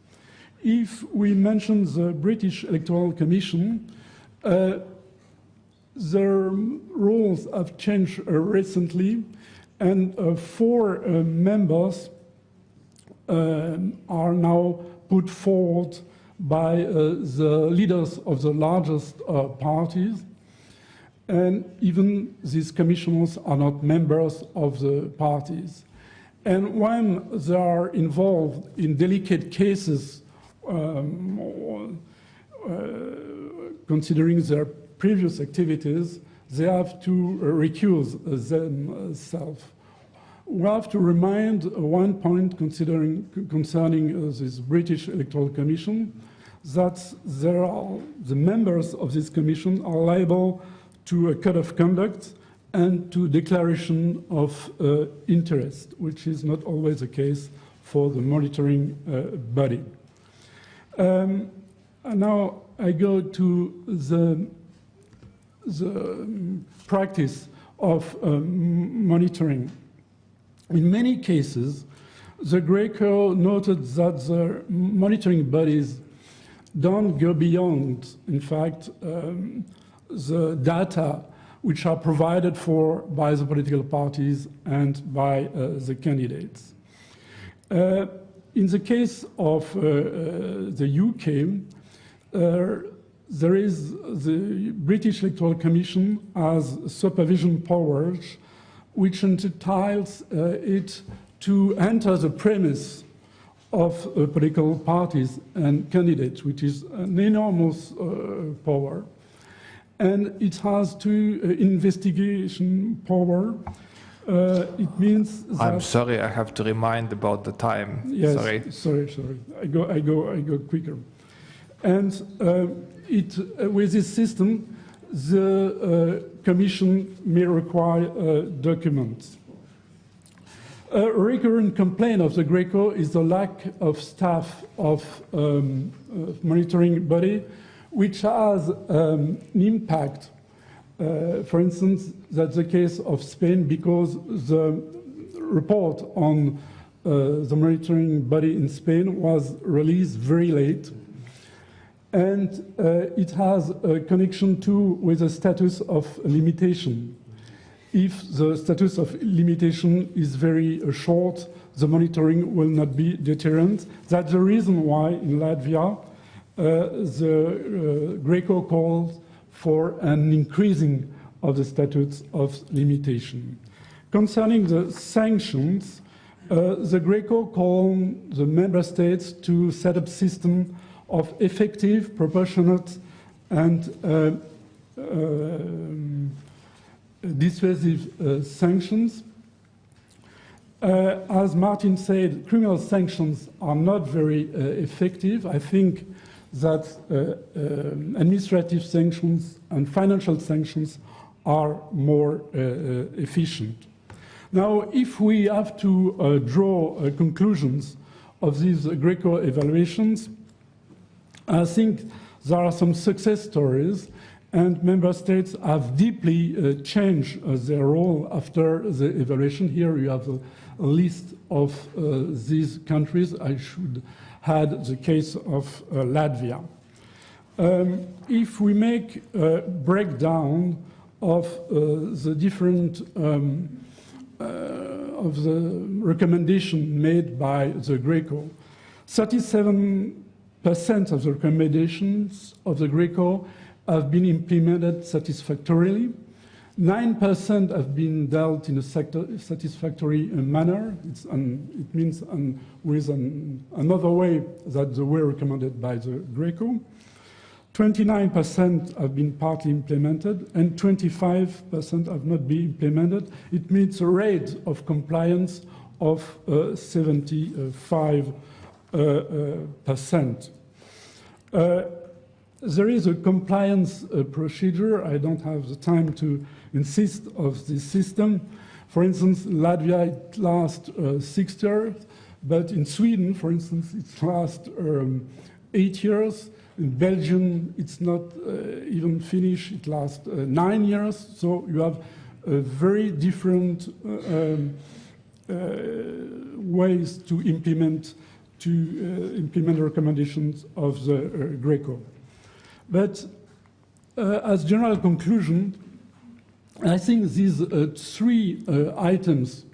If we mention the British Electoral Commission, the rules have changed recently, and 4 members are now put forward by the leaders of the largest parties. And even these commissioners are not members of the parties. And when they are involved in delicate cases, considering their previous activities, they have to recuse themselves. We have to remind one point concerning this British Electoral Commission, that the members of this commission are liable to a code of conduct and to declaration of interest, which is not always the case for the monitoring body. Now I go to the practice of monitoring. In many cases, the Greco noted that the monitoring bodies don't go beyond, in fact, the data which are provided for by the political parties and by the candidates. In the case of the UK, there is the British Electoral Commission has supervision powers which entitles it to enter the premise of political parties and candidates, which is an enormous power. And it has 2 investigation power. It means that I'm sorry, I have to remind about the time. Yes, sorry. sorry. I go quicker. And with this system, the Commission may require documents. A recurrent complaint of the Greco is the lack of staff of monitoring body, which has an impact. For instance, that's the case of Spain, because the report on the monitoring body in Spain was released very late, and it has a connection too with the status of limitation. If the status of limitation is very short, the monitoring will not be deterrent. That's the reason why in Latvia the Greco calls for an increasing of the status of limitation. Concerning the sanctions, the Greco called the member states to set up a system of effective, proportionate, and dissuasive sanctions. As Martin said, criminal sanctions are not very effective. I think that administrative sanctions and financial sanctions are more efficient. Now, if we have to draw conclusions of these Greco evaluations, I think there are some success stories, and member states have deeply changed their role after the evaluation. Here you have a list of these countries. I should add the case of Latvia. If we make a breakdown of the different of the recommendation made by the Greco, 37% of the recommendations of the Greco have been implemented satisfactorily. 9% have been dealt in a satisfactory manner. It means with another way than the way recommended by the Greco. 29% have been partly implemented, and 25% have not been implemented. It means a rate of compliance of 75%. There is a compliance procedure. I don't have the time to insist of this system. For instance, in Latvia, it lasts 6 years, but in Sweden, for instance, it lasts 8 years. In Belgium, it's not even finished. It lasts 9 years. So you have very different ways to implement the recommendations of the Greco. But as general conclusion, I think these 3 items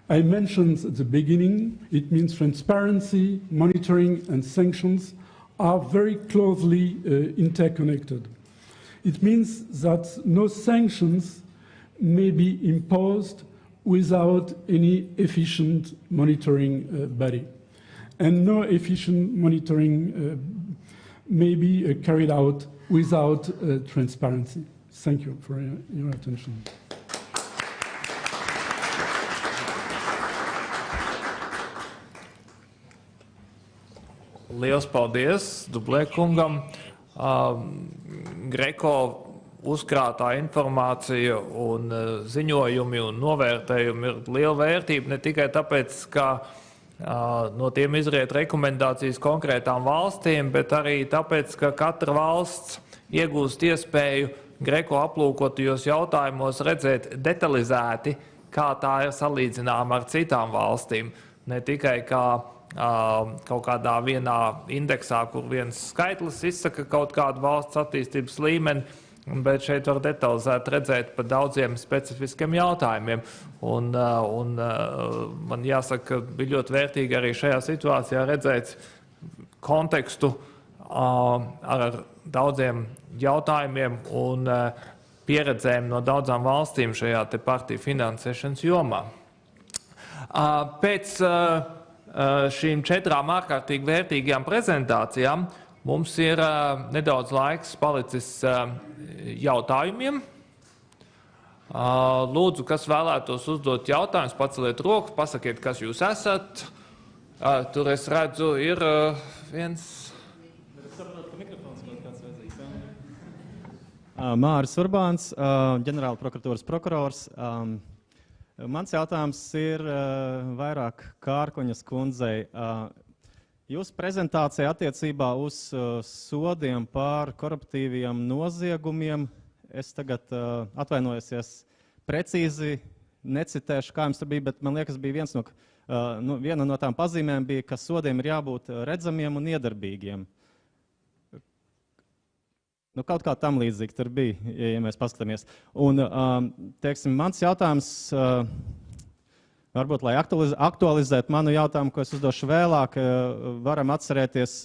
I mentioned at the beginning, it means transparency, monitoring, and sanctions, are very closely interconnected. It means that no sanctions may be imposed without any efficient monitoring body. And no efficient monitoring may be carried out without transparency. Thank you for your attention. Liels paldies Dublē kungam. Greco uzkrātā informācija un ziņojumi un novērtējumi ir liela vērtība ne tikai tāpēc, ka no tiem izriet rekomendācijas konkrētām valstīm, bet arī tāpēc, ka katra valsts iegūst iespēju Greco aplūkotajos jautājumos redzēt detalizēti, kā tā ir salīdzināma ar citām valstīm. Ne tikai kā kaut kādā vienā indeksā, kur viens skaitlis izsaka kaut kādu valsts attīstības līmeni, bet šeit var detalizēt redzēt par daudziem specifiskiem jautājumiem. Un man jāsaka, ka bija ļoti vērtīgi arī šajā situācijā redzēt kontekstu ar daudziem jautājumiem un pieredzēm no daudzām valstīm šajā te partiju finansēšanas jomā. Pēc šīm 4 ārkārtīgi vērtīgajām prezentācijām mums ir nedaudz laiks palicis jautājumiem. Lūdzu, kas vēlētos uzdot jautājumus, paceliet roku, pasakiet, kas jūs esat. Tur es redzu, ir viens. Māris Urbāns, ģenerāla prokuratūras prokurors. Mans jautājums ir vairāk Kārkoņas kundzei. Jūsu prezentācija attiecībā uz sodiem par koruptīviem noziegumiem, es tagad atvainojos, precīzi necitēšu, kā jums tur bija, bet man liekas, bija viena no tām pazīmēm bija, ka sodiem ir jābūt redzamiem un iedarbīgiem. Kaut kā tam līdzīgi tur bija, ja mēs paskatāmies. Un, teiksim, mans jautājums, varbūt, lai aktualizētu manu jautājumu, ko es uzdošu vēlāk, varam atcerēties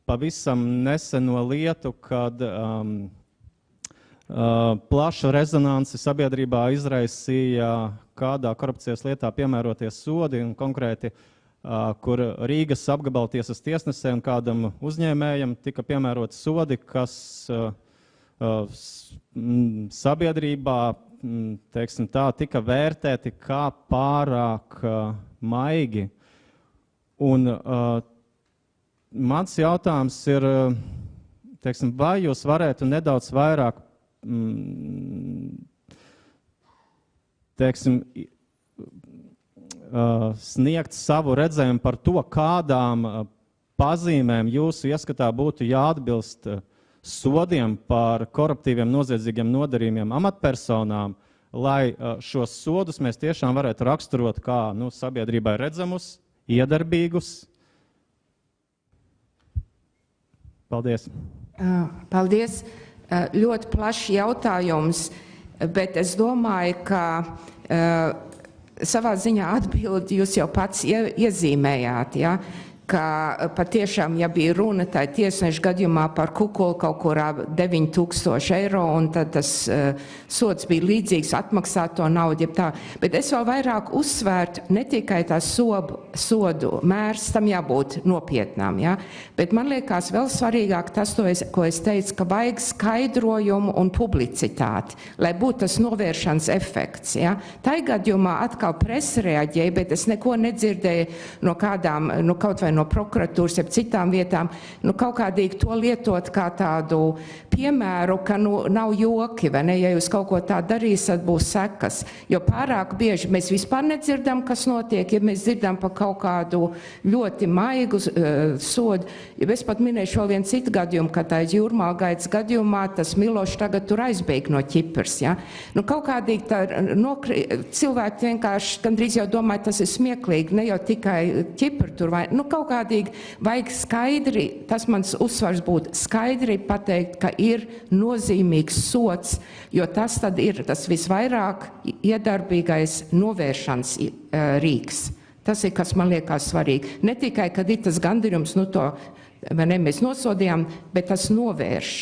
pavisam neseno lietu, kad plaša rezonanci sabiedrībā izraisīja kādā korupcijas lietā piemēroties sodi, un konkrēti, kur Rīgas apgabaltiesas tiesnesē un kādam uzņēmējam tika piemēroti sodi, kas sabiedrībā, teiksim tā, tika vērtēti kā pārāk maigi. Un mans jautājums ir, teiksim, vai jūs varētu nedaudz vairāk, teiksim, sniegt savu redzējumu par to, kādām pazīmēm jūsu ieskatā būtu jāatbilst sodiem par koruptīviem noziedzīgiem nodarījumiem amatpersonām, lai šos sodus mēs tiešām varētu raksturot kā sabiedrībai redzamus, iedarbīgus. Paldies. Paldies. Ļoti plašs jautājums, bet es domāju, ka savā ziņā atbildi jūs jau pats iezīmējāt, ja? Ka patiešām, ja bija runa tā tiesneša gadījumā par kukuli kaut kurā 9000 eiro, un tad tas sods bija līdzīgs atmaksāt to naudu, tā. Bet es vēl vairāk uzsvērtu ne tikai tā sodu mērs, tam jābūt nopietnām, ja? Bet man liekas vēl svarīgāk tas, ko es teicu, ka vajag skaidrojumu un publicitāti, lai būtu tas novēršanas efekts, ja? Tai gadījumā atkal presa reaģēja, bet es neko nedzirdēju no kādām, kaut vai no prokuratūras, jeb citām vietām, kaut kādīgi to lietot kā tādu piemēru, ka nav joki, vai ne? Ja jūs kaut ko tā darīs, tad būs sekas. Jo pārāk bieži mēs vispār nedzirdam, kas notiek, ja mēs dzirdam par kaut kādu ļoti maigu sodu. Ja es pat minēšu vēl vienu citu gadījumu, ka tā Jūrmālgaitas gadījumā tas Milošs tagad tur aizbēg no Ķipras, ja? Kaut kādīgi tā cilvēki vienkārši gandrīz jau domāja, tas ir smieklīgi, ne jau tikai Ķipra tur vai, kaut kādīgi vajag skaidri, tas mans uzsvars būtu skaidri pateikt, ka ir nozīmīgs sods, jo tas tad ir tas visvairāk iedarbīgais novēršanas rīks. Tas ir, kas man liekas svarīgi. Ne tikai, kad ir tas gandarījums, to mēs nosodījām, bet tas novērš.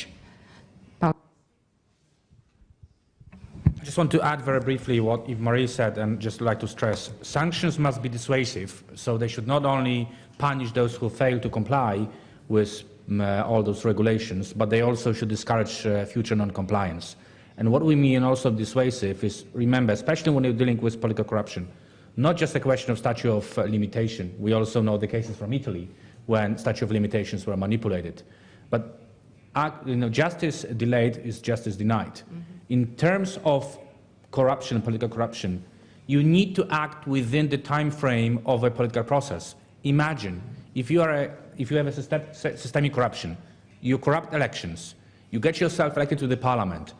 I just want to add very briefly what Marie said, and just like to stress, sanctions must be dissuasive, so they should not only punish those who fail to comply with all those regulations, but they also should discourage future non-compliance. And what we mean also dissuasive is, remember, especially when you're dealing with political corruption, not just a question of statute of limitation. We also know the cases from Italy when statute of limitations were manipulated. But justice delayed is justice denied. Mm-hmm. In terms of corruption, political corruption, you need to act within the time frame of a political process. Imagine if you have a systemic corruption, you corrupt elections, you get yourself elected to the parliament.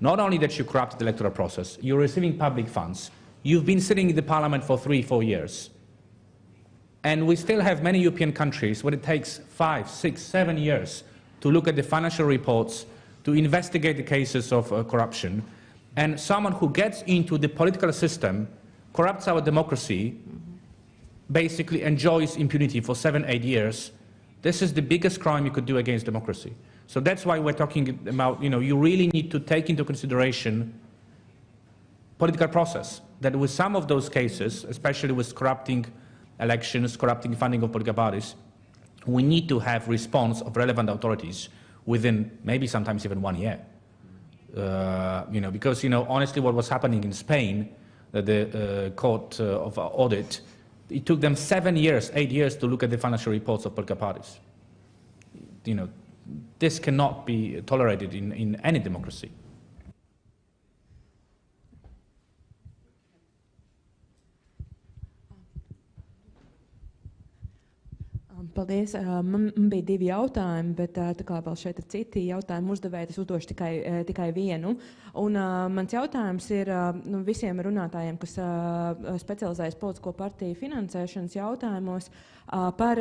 Not only that you corrupt the electoral process, you're receiving public funds. You've been sitting in the parliament for 3-4 years. And we still have many European countries where it takes 5, 6, 7 years to look at the financial reports, to investigate the cases of corruption. And someone who gets into the political system, corrupts our democracy, basically enjoys impunity for 7-8 years. This is the biggest crime you could do against democracy. So that's why we're talking about, you really need to take into consideration political process, that with some of those cases, especially with corrupting elections, corrupting funding of political parties, we need to have response of relevant authorities within maybe sometimes even 1 year. Because, honestly, what was happening in Spain, the court of audit, it took them 7 years, 8 years to look at the financial reports of political parties. This cannot be tolerated in any democracy. Paldies. Man bija 2 jautājumi, bet tā kā vēl šeit ir citi jautājumi uzdevēji, es uzdošu tikai vienu. Un mans jautājums ir visiem runātājiem, kas specializējas politisko partiju finansēšanas jautājumos, par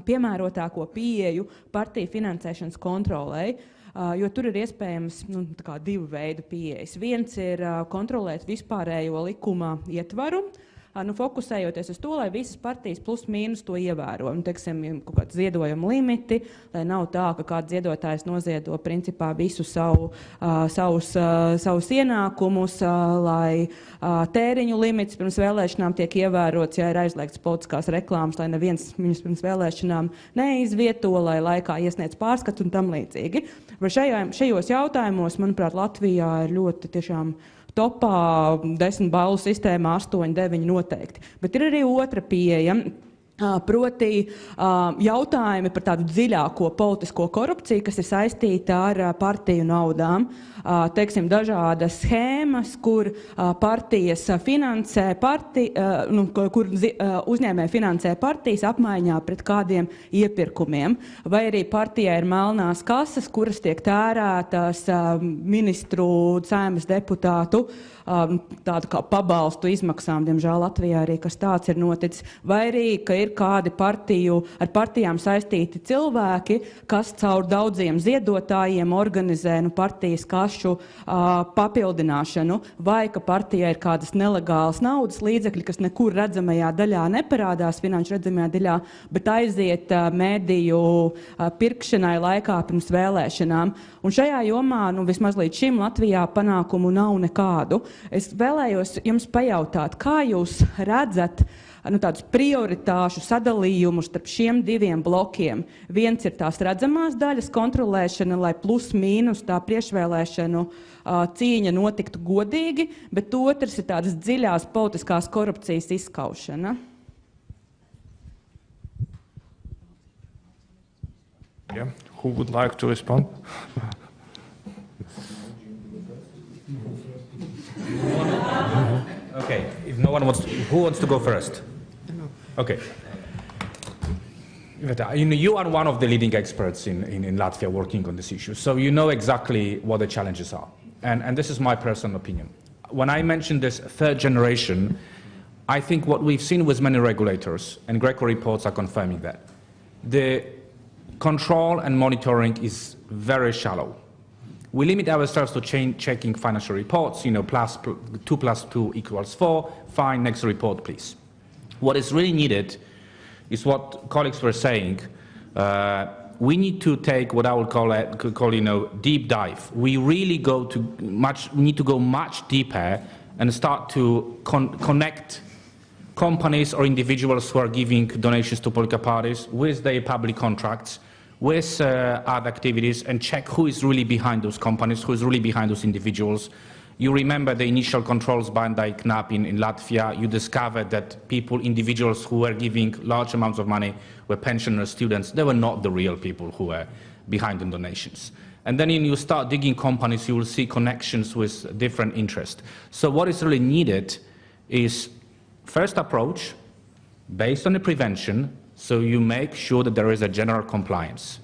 piemērotāko pieeju partiju finansēšanas kontrolei. Jo tur ir iespējams 2 veidu pieejas. Viens ir kontrolēt vispārējo likuma ietvaru, fokusējoties uz to, lai visas partijas plus mīnus to ievēro. Teiksim, kaut kāds ziedojuma limiti, lai nav tā, ka kāds ziedotājs noziedo principā visu savus ienākumus, lai tēriņu limits pirms vēlēšanām tiek ievērots, ja ir aizliegts politiskās reklāmas, lai neviens viņus pirms vēlēšanām neizvieto, lai laikā iesniedz pārskatu un tam līdzīgi. Šajos jautājumos, manuprāt, Latvijā ir ļoti tiešām topā 10 balvu sistēmā 8, 9 noteikti. Bet ir arī otra pieeja, proti jautājumi par tādu dziļāko politisko korupciju, kas ir saistīta ar partiju naudām. Teiksim, dažādas schēmas, kur partijas finansē kur uzņēmēji finansē partijas apmaiņā pret kādiem iepirkumiem. Vai arī partijai ir melnās kases, kuras tiek tērētas ministru, Saeimas deputātu tādu kā pabalstu izmaksām. Diemžēl Latvijā arī kas tāds ir noticis. Vai arī, ka ir kādi ar partijām saistīti cilvēki, kas caur daudziem ziedotājiem organizē partijas kašu papildināšanu, vai ka partijai ir kādas nelegālas naudas līdzekļi, kas nekur redzamajā daļā neparādās, finanšu redzamajā daļā, bet aiziet mēdīju pirkšanai laikā pirms vēlēšanām. Un šajā jomā, vismaz līdz šim Latvijā panākumu nav nekādu. Es vēlējos jums pajautāt, kā jūs redzat tādus prioritāšu sadalījumus starp šiem 2 blokiem. Viens ir tās redzamās daļas kontrolēšana, lai plus mīnus tā priekšvēlēšanu cīņa notiktu godīgi, bet otrs ir tādas dziļās politiskās korupcijas izskaušana. Yeah. Who would like to respond? Okay, if no one who wants to go first? Okay. You are one of the leading experts in Latvia working on this issue, so you know exactly what the challenges are. And this is my personal opinion. When I mentioned this 3rd generation, I think what we've seen with many regulators, and Greco reports are confirming that, the control and monitoring is very shallow. We limit ourselves to checking financial reports, 2 + 2 = 4, fine, next report, please. What is really needed is what colleagues were saying. We need to take what I would call deep dive. We really need to go much deeper and start to connect companies or individuals who are giving donations to political parties with their public contracts, with other activities, and check who is really behind those companies, who is really behind those individuals. You remember the initial controls by KNAB in Latvia. You discovered that individuals who were giving large amounts of money were pensioners, students. They were not the real people who were behind the donations. And then when you start digging companies, you will see connections with different interests. So what is really needed is first approach based on the prevention, so you make sure that there is a general compliance.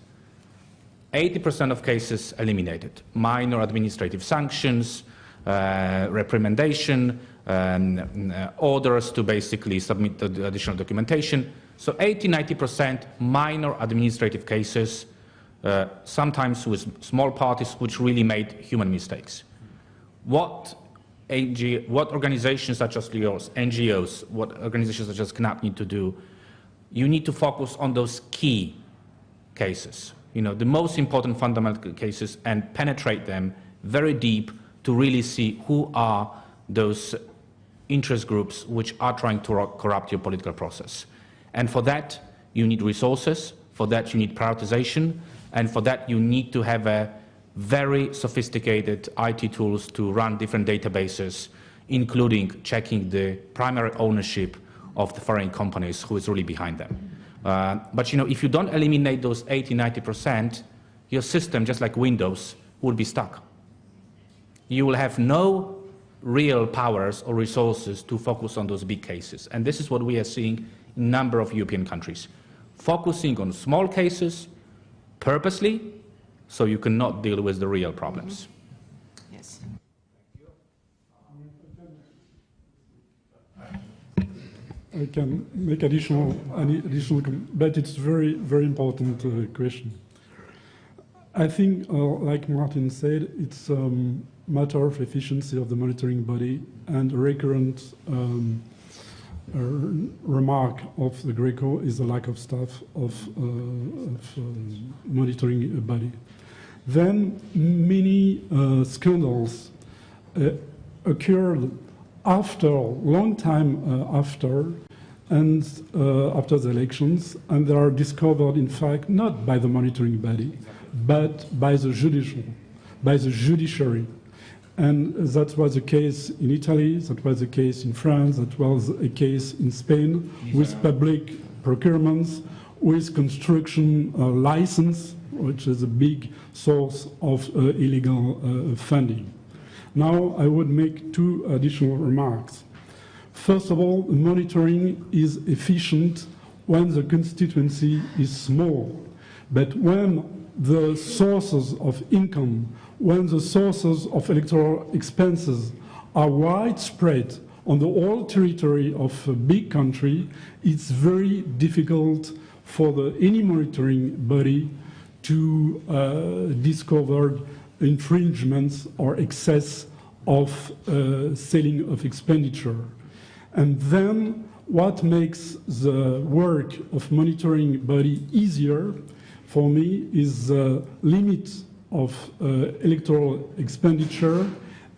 80% of cases eliminated. Minor administrative sanctions, reprimandation, orders to basically submit the additional documentation. So 80–90% minor administrative cases, sometimes with small parties which really made human mistakes. What organizations such as yours, NGOs, what organizations such as KNAB need to do, you need to focus on those key cases, the most important fundamental cases, and penetrate them very deep to really see who are those interest groups which are trying to corrupt your political process. And for that, you need resources, for that you need prioritization, and for that you need to have a very sophisticated IT tools to run different databases, including checking the primary ownership of the foreign companies who is really behind them. But if you don't eliminate those 80–90%, your system, just like Windows, will be stuck. You will have no real powers or resources to focus on those big cases. And this is what we are seeing in a number of European countries. focusing on small cases purposely so you cannot deal with the real problems. Yes. I can make additional, but it's very, very important question. I think, like Martin said, it's a matter of efficiency of the monitoring body, and a recurrent remark of the Greco is the lack of staff of monitoring body. Then many scandals occurred after, long time after, and after the elections, and they are discovered, in fact, not by the monitoring body, but by the judiciary. And that was the case in Italy, that was the case in France, that was a case in Spain, with public procurements, with construction license, which is a big source of illegal funding. Now, I would make two additional remarks. First of all, monitoring is efficient when the constituency is small, but when the sources of income, when the sources of electoral expenses are widespread on the whole territory of a big country, it's very difficult for any monitoring body to discover infringements or excess of selling of expenditure. And then what makes the work of monitoring body easier for me is the limit of electoral expenditure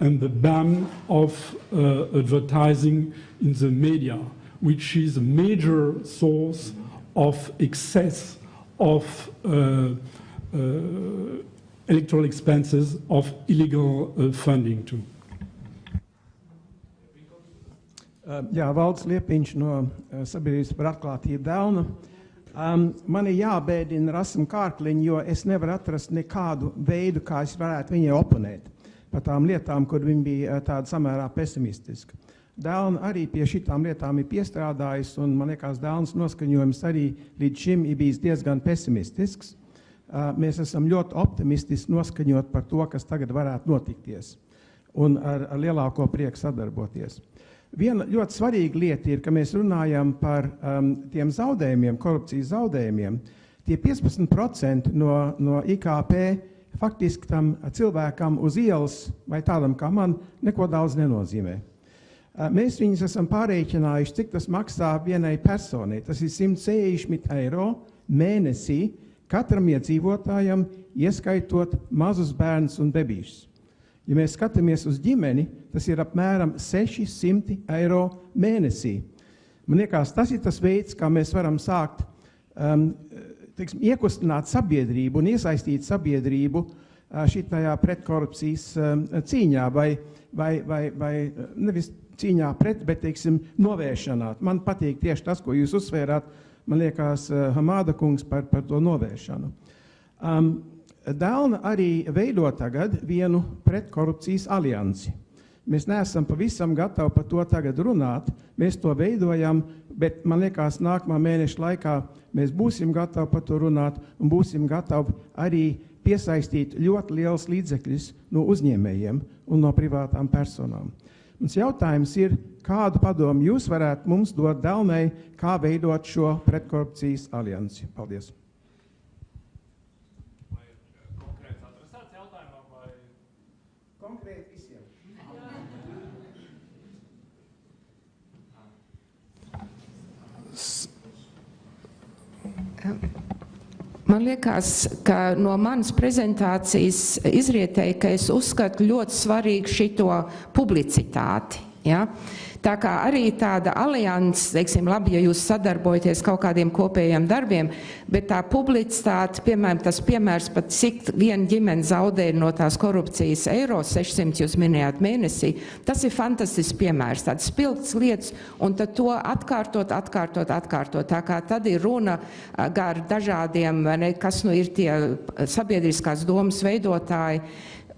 and the ban of advertising in the media, which is a major source of excess of electoral expenses of illegal funding too. Jā, Valts Liepiņš no Sabiedrības par atklātību Delna. Man jābēdina Rasam Kārkliņu, jo es nevaru atrast nekādu veidu, kā es varētu viņai oponēt par tām lietām, kur viņa bija tāda samērā pesimistiska. Delna arī pie šitām lietām ir piestrādājis, un man liekas, Delnas noskaņojums arī līdz šim ir bijis diezgan pesimistisks. Mēs esam ļoti optimistiski noskaņot par to, kas tagad varētu notikties, un ar lielāko prieku sadarboties. Viena ļoti svarīga lieta ir, ka mēs runājam par tiem zaudējumiem, korupcijas zaudējumiem. Tie 15% no IKP faktiski tam cilvēkam uz ielas vai tādam kā man neko daudz nenozīmē. Mēs viņus esam pārēķinājuši, cik tas maksā vienai personai. Tas ir 160 eiro mēnesī katram iedzīvotājam, ieskaitot mazus bērnus un bebīšus. Ja mēs skatāmies uz ģimeni, tas ir apmēram 600 eiro mēnesī. Man liekas, tas ir tas veids, kā mēs varam sākt iekustināt sabiedrību un iesaistīt sabiedrību šitajā pretkorupcijas cīņā vai nevis cīņā pret, bet, novēršanā. Man patīk tieši tas, ko jūs uzsvērāt, man liekas, Hamāda kungs par to novēršanu. Delna arī veido tagad vienu pretkorupcijas aliansi. Mēs neesam pavisam gatavi par to tagad runāt, mēs to veidojam, bet man liekas, nākamā mēneša laikā mēs būsim gatavi par to runāt un būsim gatavi arī piesaistīt ļoti liels līdzekļus no uzņēmējiem un no privātām personām. Mums jautājums ir, kādu padomu jūs varētu mums dot Delnai, kā veidot šo pretkorupcijas aliansi? Paldies! Man liekas, ka no manas prezentācijas izrietēja, ka es uzskatu ļoti svarīgu šito publicitāti. Ja? Tā kā arī tāda alianse, labi, ja jūs sadarbojaties kaut kādiem kopējiem darbiem, bet tā publicitāte, piemēram, tas piemērs pat cik viena ģimene zaudē no tās korupcijas eiro, 600 jūs minējāt mēnesī, tas ir fantastisks piemērs, tāds spilgts lietas, un tad to atkārtot. Tā kā tad ir runa gar dažādiem, kas nu ir tie sabiedriskās domas veidotāji.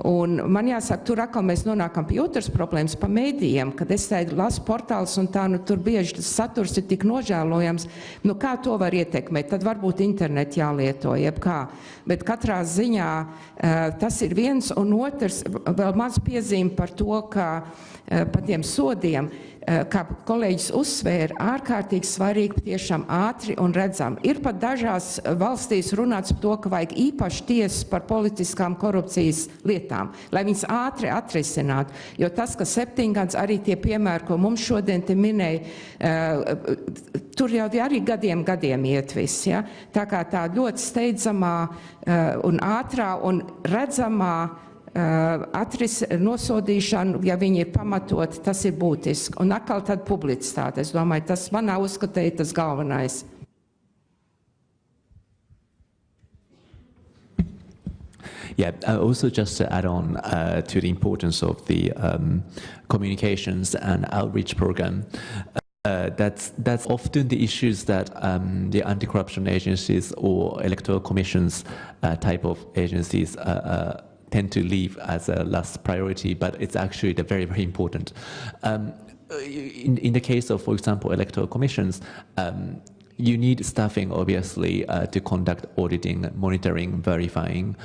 Un man jāsaka, tur atkal mēs nonākam pie otras problēmas, pa mēdījiem, kad es lasu liels portāls un tā, nu tur bieži tas saturs ir tik nožēlojams, nu kā to var ietekmēt? Tad varbūt internetu jālieto, jeb kā. Bet katrā ziņā tas ir viens, un otrs, vēl maz piezīme par to, ka par tiem sodiem, kā kolēģis uzsvēra, ārkārtīgi svarīgi tiešām ātri un redzam. Ir pat dažās valstīs runāts par to, ka vajag īpaši tiesas par politiskām korupcijas lietām, lai viņas ātri atrisinātu. Jo tas, ka 7 gadus arī tie piemēri, ko mums šodien te minēja, tur jau arī gadiem iet viss. Ja? Tā kā tā ļoti steidzamā un ātrā un redzamā nosodīšanu, ja viņi ir pamatot, tas ir būtiski. Un atkal tad publicitāte. Es domāju, tas manā uzskatē ir tas galvenais. Yeah, also just to add on to the importance of the communications and outreach program. That's often the issues that the anti-corruption agencies or electoral commissions type of agencies tend to leave as a last priority, but it's actually very, very important. In the case of, for example, electoral commissions, you need staffing, obviously, to conduct auditing, monitoring, verifying,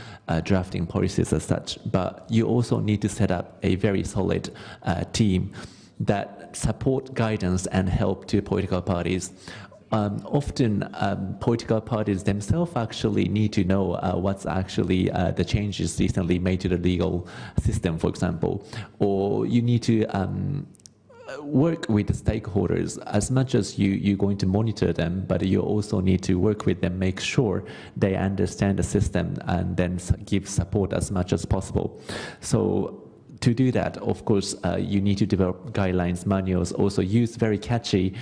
drafting policies as such, but you also need to set up a very solid team that support guidance and help to political parties. Often political parties themselves actually need to know what's actually the changes recently made to the legal system, for example, or you need to work with the stakeholders as much as you're going to monitor them, but you also need to work with them, make sure they understand the system and then give support as much as possible. So to do that, of course, you need to develop guidelines, manuals, also use very catchy,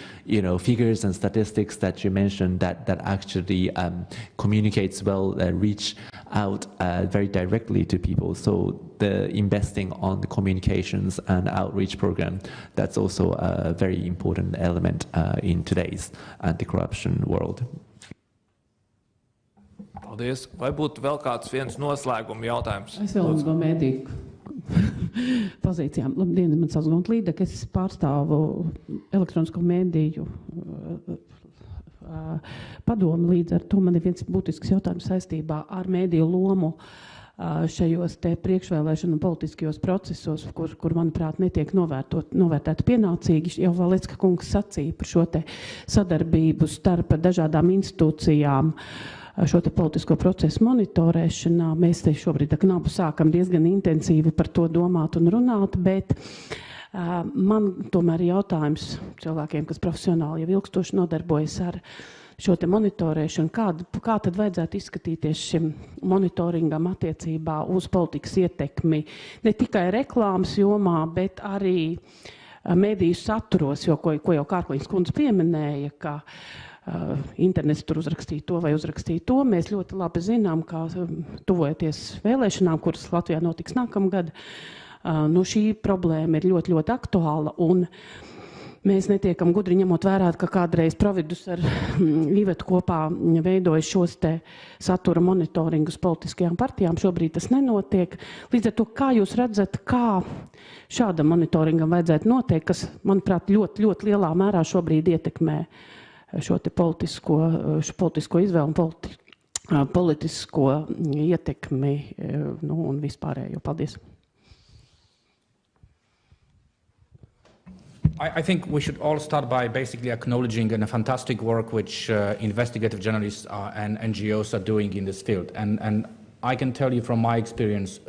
figures and statistics that you mentioned that actually communicates well, reach out very directly to people. So the investing on the communications and outreach program, that's also a very important element in today's anti-corruption world. Paldies. Vai būtu vēl kāds viens noslēguma jautājums? Es vēl no mediju pozīcijām. Labdien, man sauc Gunta Līdeka, es pārstāvu elektronisko mediju padomu, līdz ar to man ir viens būtisks jautājums saistībā ar mediju lomu šajos te priekšvēlēšanu un politiskajos procesos, kur manuprāt, netiek novērtēti pienācīgi. Jau Valecka kungs sacīja par šo te sadarbību starp dažādām institūcijām, šo te politisko procesu monitorēšanā. Mēs te šobrīd ar KNAB sākam diezgan intensīvi par to domāt un runāt, bet man tomēr ir jautājums cilvēkiem, kas profesionāli jau ilgstoši nodarbojas ar šo te monitorēšanu, kā tad vajadzētu izskatīties šim monitoringam attiecībā uz politikas ietekmi ne tikai reklāmas jomā, bet arī mediju saturos, jo, ko jau Kārkliņš kundze pieminēja, ka internets tur uzrakstīja to vai uzrakstīja to. Mēs ļoti labi zinām, kā tuvojoties vēlēšanām, kuras Latvijā notiks nākamgad, šī problēma ir ļoti, ļoti aktuāla, un mēs netiekam gudri ņemot vērā, ka kādreiz Providus ar Ivetu kopā veidoja šos te satura monitoringus politiskajām partijām. Šobrīd tas nenotiek. Līdz ar to, kā jūs redzat, kā šādam monitoringam vajadzētu noteikt, kas, manuprāt, ļoti, ļoti lielā mērā šobrīd ietekmē šo te politisko izvēlu un politisko ietekmi un vispārējo. Paldies. I think we should all start by basically acknowledging the fantastic work which investigative journalists and NGOs are doing in this field. And I can tell you from my experience,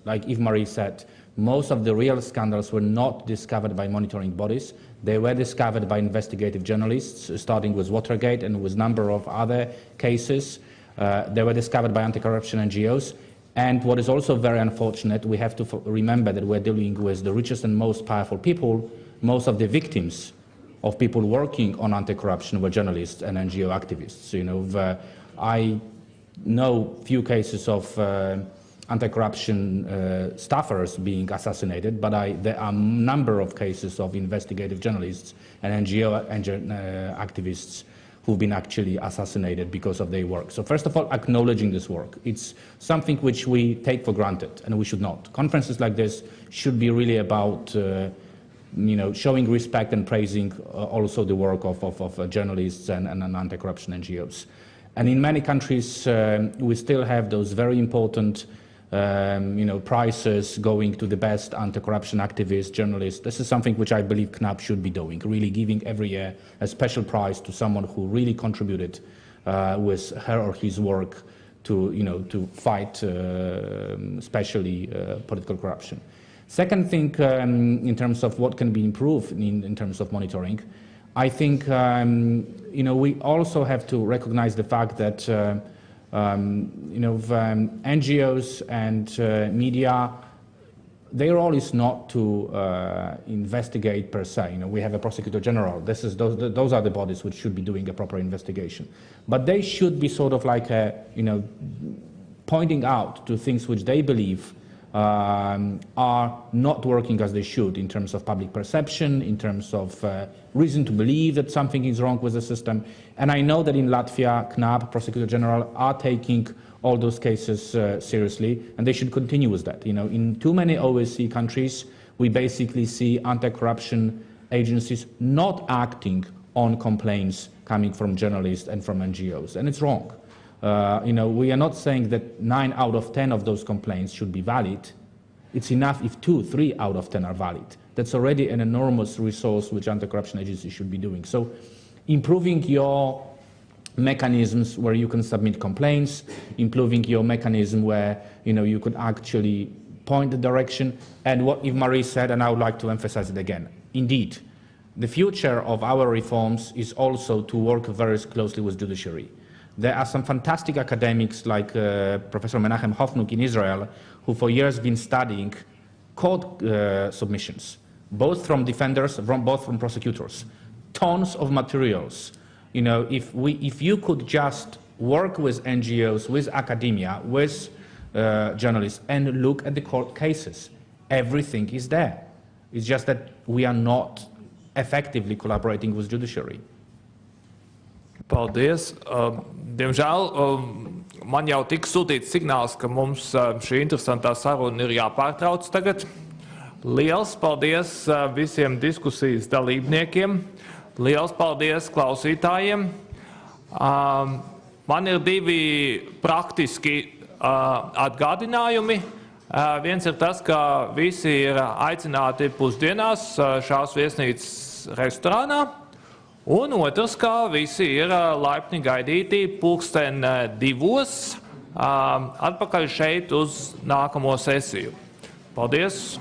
like Yves-Marie said, most of the real scandals were not discovered by monitoring bodies. They were discovered by investigative journalists, starting with Watergate and with a number of other cases. They were discovered by anti-corruption NGOs. And what is also very unfortunate, we have to remember that we're dealing with the richest and most powerful people. Most of the victims of people working on anti-corruption were journalists and NGO activists. I know few cases of anti-corruption staffers being assassinated, but there are a number of cases of investigative journalists and NGO activists who've been actually assassinated because of their work. So first of all, acknowledging this work. It's something which we take for granted, and we should not. Conferences like this should be really about showing respect and praising also the work of journalists and anti-corruption NGOs. And in many countries, we still have those very important prizes going to the best anti-corruption activists, journalists. This is something which I believe KNAB should be doing, really giving every year a special prize to someone who really contributed with her or his work to fight especially political corruption. Second thing, in terms of what can be improved in terms of monitoring, I think we also have to recognize the fact that NGOs and media, their role is not to investigate per se. We have a prosecutor general. Those are the bodies which should be doing a proper investigation. But they should be sort of like pointing out to things which they believe are not working as they should in terms of public perception, in terms of reason to believe that something is wrong with the system. And I know that in Latvia, KNAB, Prosecutor General, are taking all those cases seriously, and they should continue with that. In too many OSCE countries, we basically see anti-corruption agencies not acting on complaints coming from journalists and from NGOs, and it's wrong. We are not saying that 9 out of 10 of those complaints should be valid. It's enough if 2, 3 out of 10 are valid. That's already an enormous resource which anti-corruption agencies should be doing. So improving your mechanisms where you can submit complaints, improving your mechanism where you could actually point the direction. And what Yves-Marie said, and I would like to emphasize it again, indeed, the future of our reforms is also to work very closely with judiciary. There are some fantastic academics like Professor Menachem Hofnuk in Israel, who for years been studying court submissions, both from defenders, both from prosecutors. Tons of materials. If you could just work with NGOs, with academia, with journalists, and look at the court cases, everything is there. It's just that we are not effectively collaborating with judiciary. Paldies. Diemžēl man jau tika sūtīts signāls, ka mums šī interesantā saruna ir jāpārtrauc tagad. Liels paldies visiem diskusijas dalībniekiem. Liels paldies klausītājiem. Man ir 2 praktiski atgādinājumi. Viens ir tas, ka visi ir aicināti pusdienās šās viesnīcas restorānā. Un otrs, ka visi ir laipni gaidīti 12:00 atpakaļ šeit uz nākamo sesiju. Paldies!